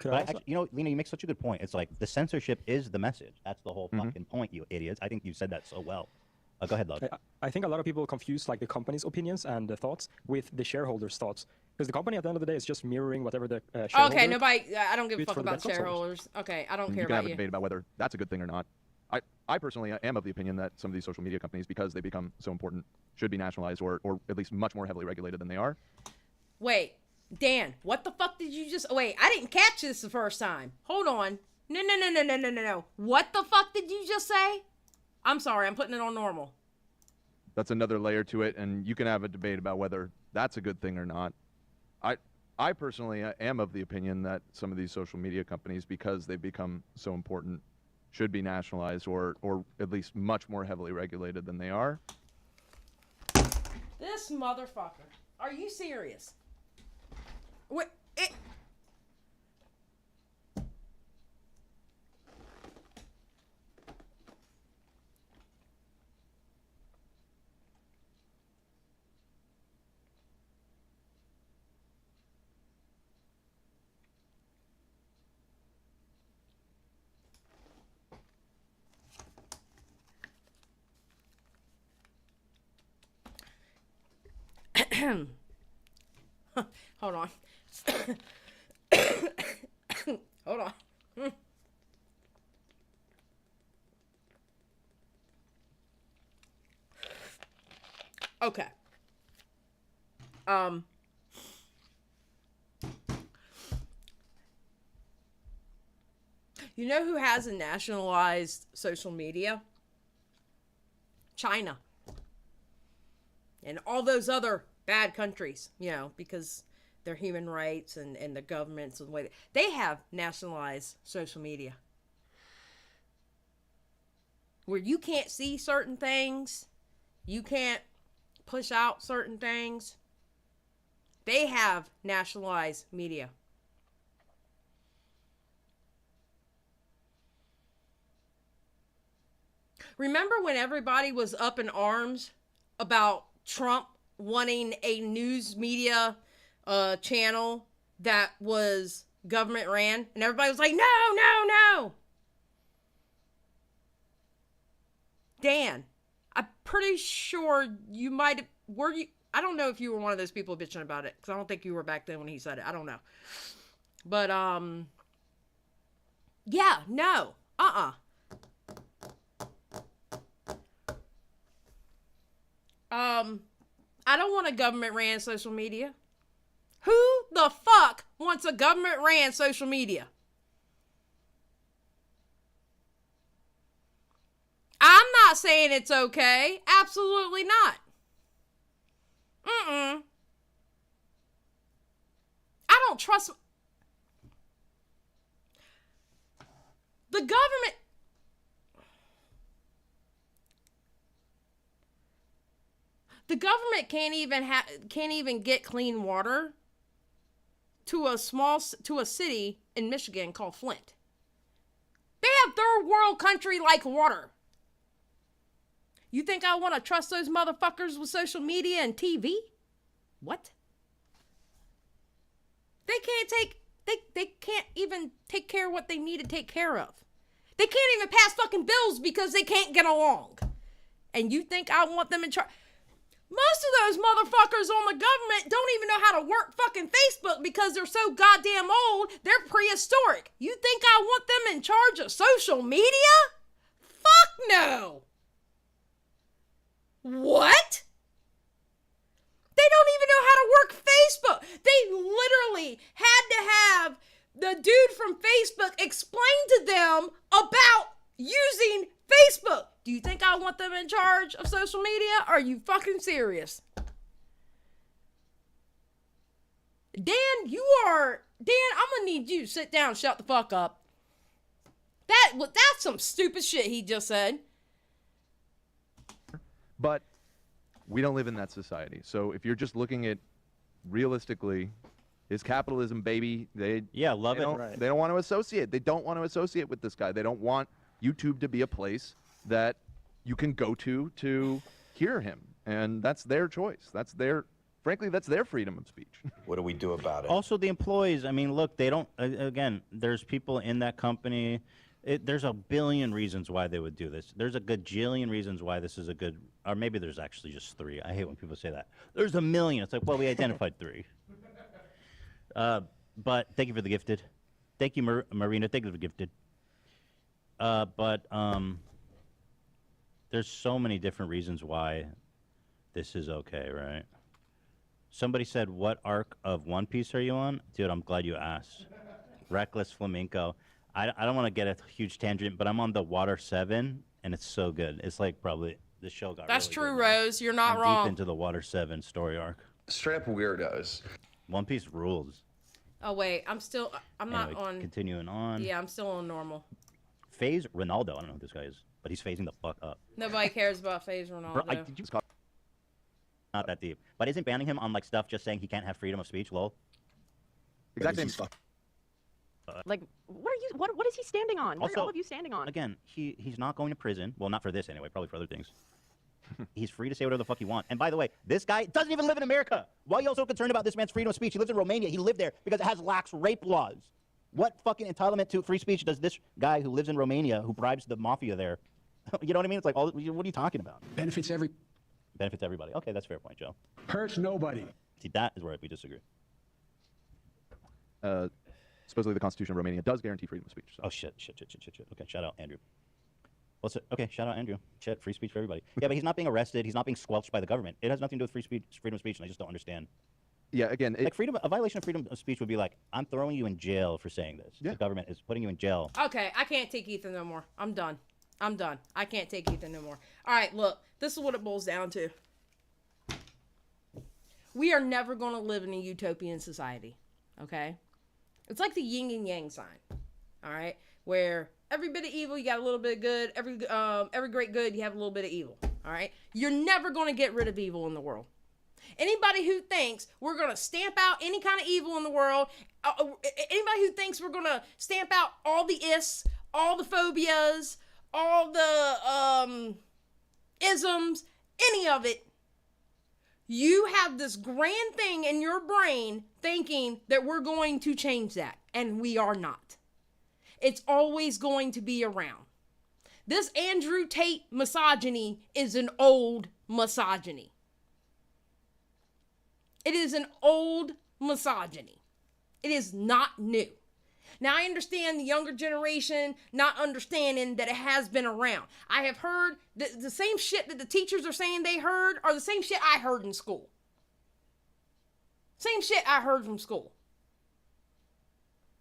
But actually, you know, Lena, you make such a good point. It's like the censorship is the message. That's the whole fucking point, you idiots. I think you said that so well. Go ahead, Love. I think a lot of people confuse like the company's opinions and the thoughts with the shareholders' thoughts. Because the company at the end of the day is just mirroring whatever the shareholder. Okay, nobody. I don't give a tweets fuck for the about best customers. shareholders. Okay, I don't You care can about have a you. debate about whether that's a good thing or not. I personally am of the opinion that some of these social media companies, because they become so important, should be nationalized or at least much more heavily regulated than they are. Wait, Dan, what the fuck did you just? Wait, I didn't catch this the first time. Hold on. No. What the fuck did you just say? I'm sorry, I'm putting it on normal. That's another layer to it, and you can have a debate about whether that's a good thing or not. I personally am of the opinion that some of these social media companies, because they've become so important, should be nationalized or at least much more heavily regulated than they are. This motherfucker. Are you serious? Wait, hold on. Hold on. Okay. You know who has a nationalized social media? China. And all those other bad countries, you know, because their human rights and the governments and the way they have nationalized social media. Where you can't see certain things, you can't push out certain things. They have nationalized media. Remember when everybody was up in arms about Trump wanting a news media channel that was government ran, and everybody was like, no. Dan, I'm pretty sure you might have, I don't know if you were one of those people bitching about it, because I don't think you were back then when he said it. I don't know. But, yeah, no. I don't want a government-ran social media. Who the fuck wants a government-ran social media? I'm not saying it's okay. Absolutely not. I don't trust the government. The government can't even get clean water to a city in Michigan called Flint. They have third world country like water. You think I want to trust those motherfuckers with social media and TV? What? They can't even take care of what they need to take care of. They can't even pass fucking bills because they can't get along. And you think I want them in charge? Most of those motherfuckers on the government don't even know how to work fucking Facebook because they're so goddamn old, they're prehistoric. You think I want them in charge of social media? Fuck no. What? They don't even know how to work Facebook. They literally had to have the dude from Facebook explain to them about using Facebook. Do you think I want them in charge of social media? Are you fucking serious? Dan, I'm gonna need you to sit down and shut the fuck up. That's some stupid shit he just said. But we don't live in that society. So if you're just looking at realistically, is capitalism, baby, they love it. Right. They don't want to associate. They don't want to associate with this guy. They don't want YouTube to be a place that you can go to hear him. And that's their choice. That's their frankly, that's their freedom of speech. What do we do about it? Also, the employees. I mean, look, they don't. Again, there's people in that company. There's a billion reasons why they would do this. There's a gajillion reasons why this is a good. Or maybe there's actually just 3. I hate when people say that. There's a million. It's like, well, we identified 3. But thank you for the gifted. Thank you, Marina. Thank you for the gifted. But there's so many different reasons why this is okay, right? Somebody said, what arc of One Piece are you on? Dude, I'm glad you asked. Reckless Flamenco. I don't want to get a huge tangent, but I'm on the Water 7, and it's so good. It's like probably the show got That's really true, good. Rose. You're not I'm wrong. deep into the Water 7 story arc. Straight up weirdos. One Piece rules. Oh wait, I'm not Anyway, on. continuing on. Yeah, I'm still on normal. Phase Ronaldo. I don't know who this guy is, but he's phasing the fuck up. Nobody cares about FaZe Ronaldo. Bro, did you not that deep. But isn't banning him on like stuff just saying he can't have freedom of speech, lol? Exactly. Like, what is he standing on? What are Also, all of you standing on? Again, he's not going to prison. Well, not for this anyway, probably for other things. He's free to say whatever the fuck he wants. And by the way, this guy doesn't even live in America. Why are you so concerned about this man's freedom of speech? He lives in Romania. He lived there because it has lax rape laws. What fucking entitlement to free speech does this guy who lives in Romania, who bribes the mafia there, you know what I mean? It's like, what are you talking about? Benefits everybody. Okay, that's a fair point, Joe. Hurts nobody. See, that is where we disagree. Supposedly the Constitution of Romania does guarantee freedom of speech. So. Oh, shit. Okay, shout out, Andrew. Okay, shout out, Andrew. Shit, free speech for everybody. Yeah, but he's not being arrested. He's not being squelched by the government. It has nothing to do with freedom of speech, and I just don't understand. Yeah, again, like a violation of freedom of speech would be like, I'm throwing you in jail for saying this. Yeah. The government is putting you in jail. Okay, I can't take Ethan no more. I'm done. I can't take Ethan no more. All right, look, this is what it boils down to. We are never going to live in a utopian society, okay? It's like the yin and yang sign, all right? Where every bit of evil, you got a little bit of good. Every great good, you have a little bit of evil, all right? You're never going to get rid of evil in the world. Anybody who thinks we're going to stamp out any kind of evil in the world, anybody who thinks we're going to stamp out all the ists, all the phobias, all the isms, any of it, you have this grand thing in your brain thinking that we're going to change that, and we are not. It's always going to be around. This Andrew Tate misogyny is an old misogyny. It is an old misogyny. It is not new. Now, I understand the younger generation not understanding that it has been around. I have heard the same shit that the teachers are saying they heard are the same shit I heard in school. Same shit I heard from school.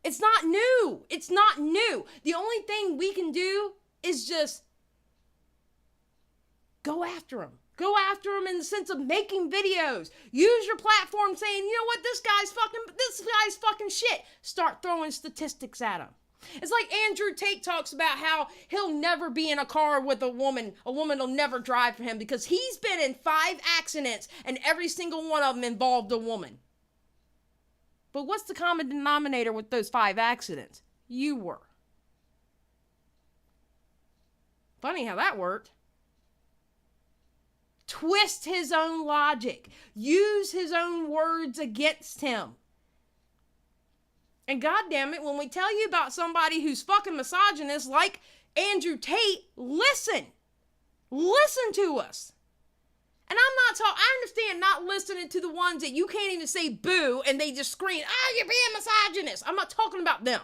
It's not new. It's not new. The only thing we can do is just go after them. Go after them in the sense of making videos. Use your platform saying, you know what, this guy's fucking shit. Start throwing statistics at him. It's like Andrew Tate talks about how he'll never be in a car with a woman. A woman will never drive for him because he's been in 5 accidents and every single one of them involved a woman. But what's the common denominator with those 5 accidents? You were. Funny how that worked. Twist his own logic. Use his own words against him. And goddamn it, when we tell you about somebody who's fucking misogynist like Andrew Tate, listen. Listen to us. And I understand not listening to the ones that you can't even say boo and they just scream, you're being misogynist. I'm not talking about them.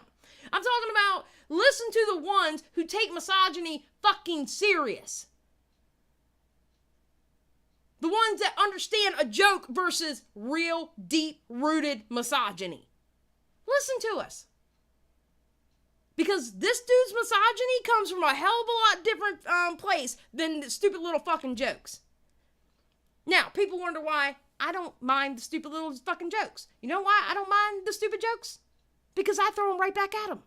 I'm talking about listen to the ones who take misogyny fucking serious. The ones that understand a joke versus real, deep-rooted misogyny. Listen to us. Because this dude's misogyny comes from a hell of a lot different place than the stupid little fucking jokes. Now, people wonder why I don't mind the stupid little fucking jokes. You know why I don't mind the stupid jokes? Because I throw them right back at them.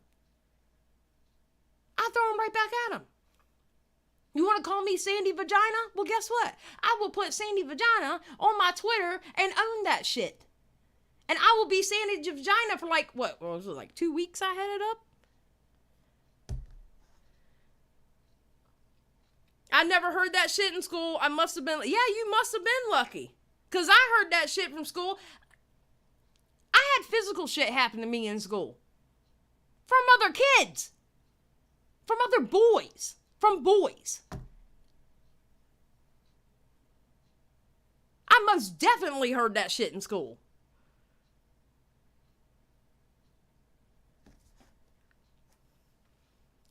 You want to call me Sandy Vagina? Well, guess what? I will put Sandy Vagina on my Twitter and own that shit. And I will be Sandy Vagina for what was it, 2 weeks I had it up? I never heard that shit in school. I must have been, you must have been lucky. Because I heard that shit from school. I had physical shit happen to me in school. From other kids. From other boys. From boys. I most definitely heard that shit in school.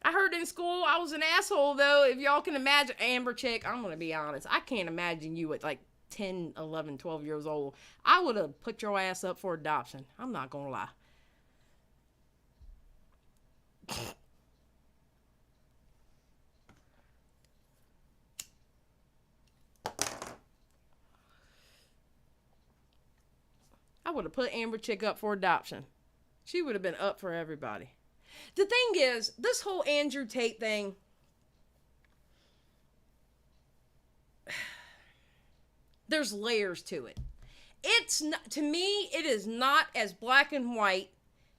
I heard in school I was an asshole, though. If y'all can imagine, Amber Chick, I'm going to be honest. I can't imagine you at like 10, 11, 12 years old. I would have put your ass up for adoption. I'm not going to lie. I would have put Amber Chick up for adoption. She would have been up for everybody. The thing is, this whole Andrew Tate thing, there's layers to it. It's not, to me, it is not as black and white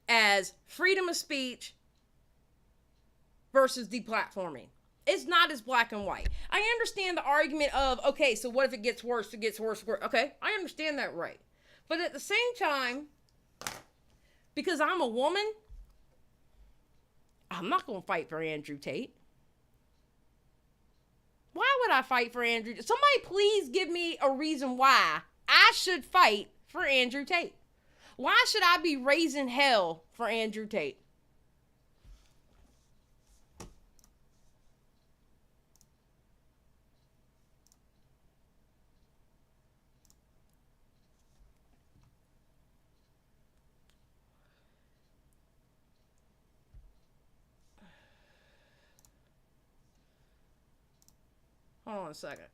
as freedom of speech versus deplatforming. It's not as black and white. I understand the argument of, okay, so what if it gets worse? It gets worse. Okay, I understand that, right. But at the same time, because I'm a woman, I'm not going to fight for Andrew Tate. Why would I fight for Andrew? Somebody please give me a reason why I should fight for Andrew Tate. Why should I be raising hell for Andrew Tate? Hold on a second.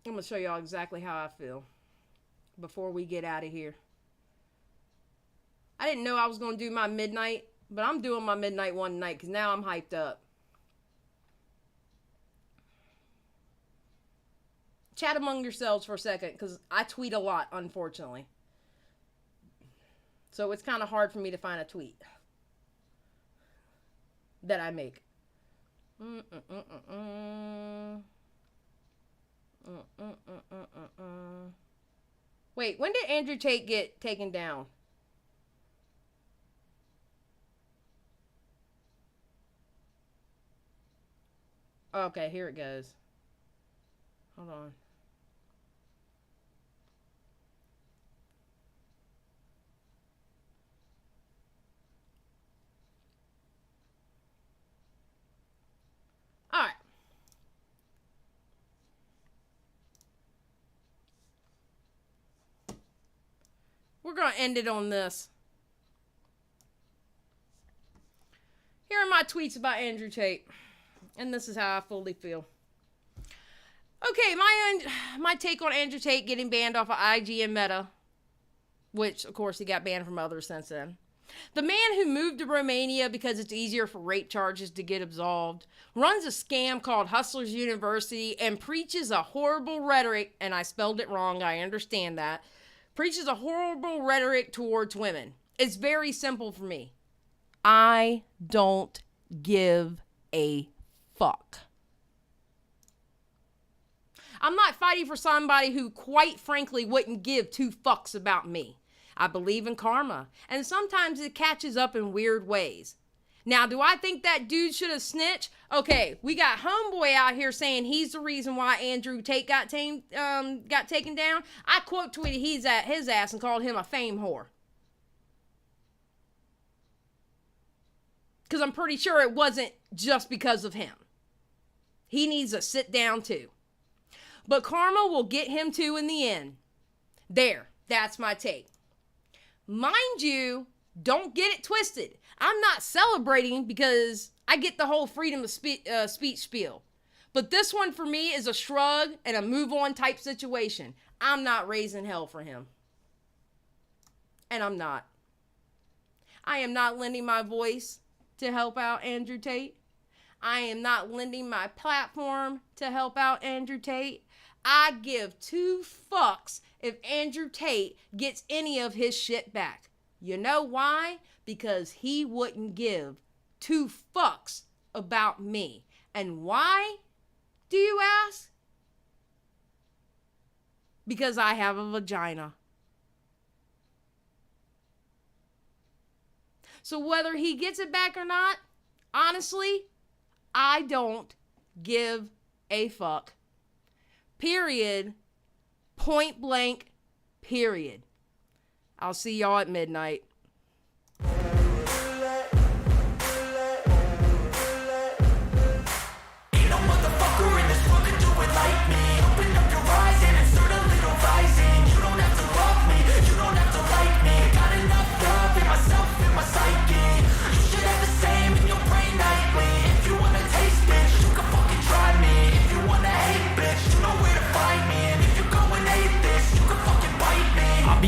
I'm going to show y'all exactly how I feel before we get out of here. I didn't know I was going to do my midnight, but I'm doing my midnight one night because now I'm hyped up. Chat among yourselves for a second because I tweet a lot, unfortunately. So it's kind of hard for me to find a tweet that I make. Wait, when did Andrew Tate get taken down? Okay, here it goes. Hold on. All right. We're going to end it on this. Here are my tweets about Andrew Tate. And this is how I fully feel. Okay, my take on Andrew Tate getting banned off of IG and Meta. Which, of course, he got banned from others since then. The man who moved to Romania because it's easier for rape charges to get absolved, runs a scam called Hustlers University, and preaches a horrible rhetoric, and I spelled it wrong, I understand that, preaches a horrible rhetoric towards women. It's very simple for me. I don't give a fuck. I'm not fighting for somebody who, quite frankly, wouldn't give two fucks about me. I believe in karma, and sometimes it catches up in weird ways. Now, do I think that dude should have snitched? Okay, we got Homeboy out here saying he's the reason why Andrew Tate got taken down. I quote tweeted his ass and called him a fame whore. Because I'm pretty sure it wasn't just because of him. He needs to sit down too. But karma will get him too in the end. There, that's my take. Mind you, don't get it twisted. I'm not celebrating because I get the whole freedom of speech spiel. But this one for me is a shrug and a move on type situation. I'm not raising hell for him. And I'm not. I am not lending my voice to help out Andrew Tate. I am not lending my platform to help out Andrew Tate. I give two fucks if Andrew Tate gets any of his shit back. You know why? Because he wouldn't give two fucks about me. And why? do you ask? Because I have a vagina. So whether he gets it back or not, honestly, I don't give a fuck. Period. Point blank. Period. I'll see y'all at midnight.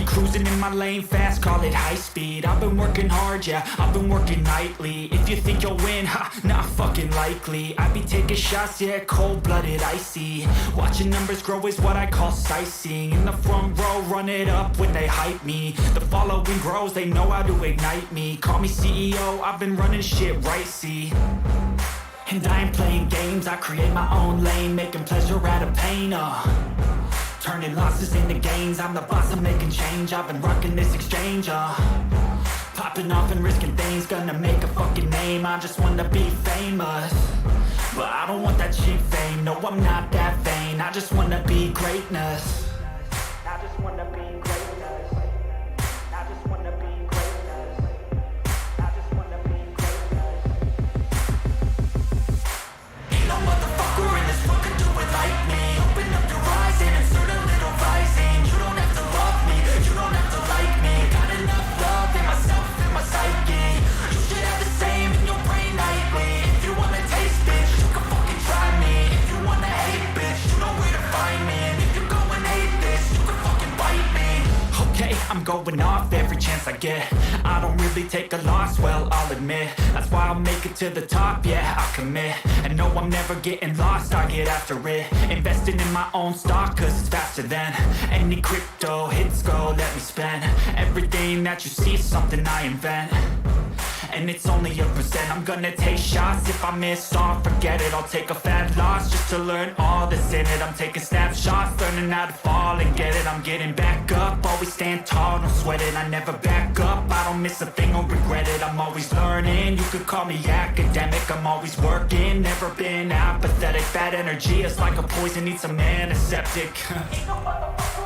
Cruising in my lane fast, call it high speed. I've been working hard, yeah, I've been working nightly. If you think you'll win, ha, not fucking likely. I be taking shots, yeah, cold-blooded, icy. Watching numbers grow is what I call sightseeing. In the front row, run it up when they hype me. The following grows, they know how to ignite me. Call me CEO, I've been running shit right, see. And I ain't playing games, I create my own lane, making pleasure out of pain, turning losses into gains, I'm the boss, I'm making change. I've been rocking this exchange, popping off and risking things, gonna make a fucking name. I just wanna be famous, but I don't want that cheap fame. No, I'm not that vain, I just wanna be greatness. I just wanna be greatness. I just wanna be greatness. I just wanna be greatness. Ain't no motherfucker in this world can do it like me. Open up your eyes and insert a little rising. You don't have to love me, you don't have to like me. Got enough love in myself, in my psyche. You should have the same in your brain nightly. If you wanna taste, bitch, you can fucking try me. If you wanna hate, bitch, you know where to find me. And if you go and hate this, you can fucking bite me. Okay, I'm going off every chance I get. I don't really take a loss, well, I'll admit. That's why I'll make it to the top, yeah, I commit. And no, I'm never getting lost, I get after it. Investing in my own stock, cause it's faster than any crypto hits go, let me spend. Everything that you see is something I invent. And it's only a percent. I'm gonna take shots. If I miss all, forget it. I'll take a fat loss just to learn all that's in it. I'm taking snapshots, learning how to fall and get it. I'm getting back up, always stand tall, don't sweat it. I never back up, I don't miss a thing or regret it. I'm always learning, you could call me academic. I'm always working, never been apathetic. Bad energy is like a poison, needs some antiseptic. Ain't no motherfucker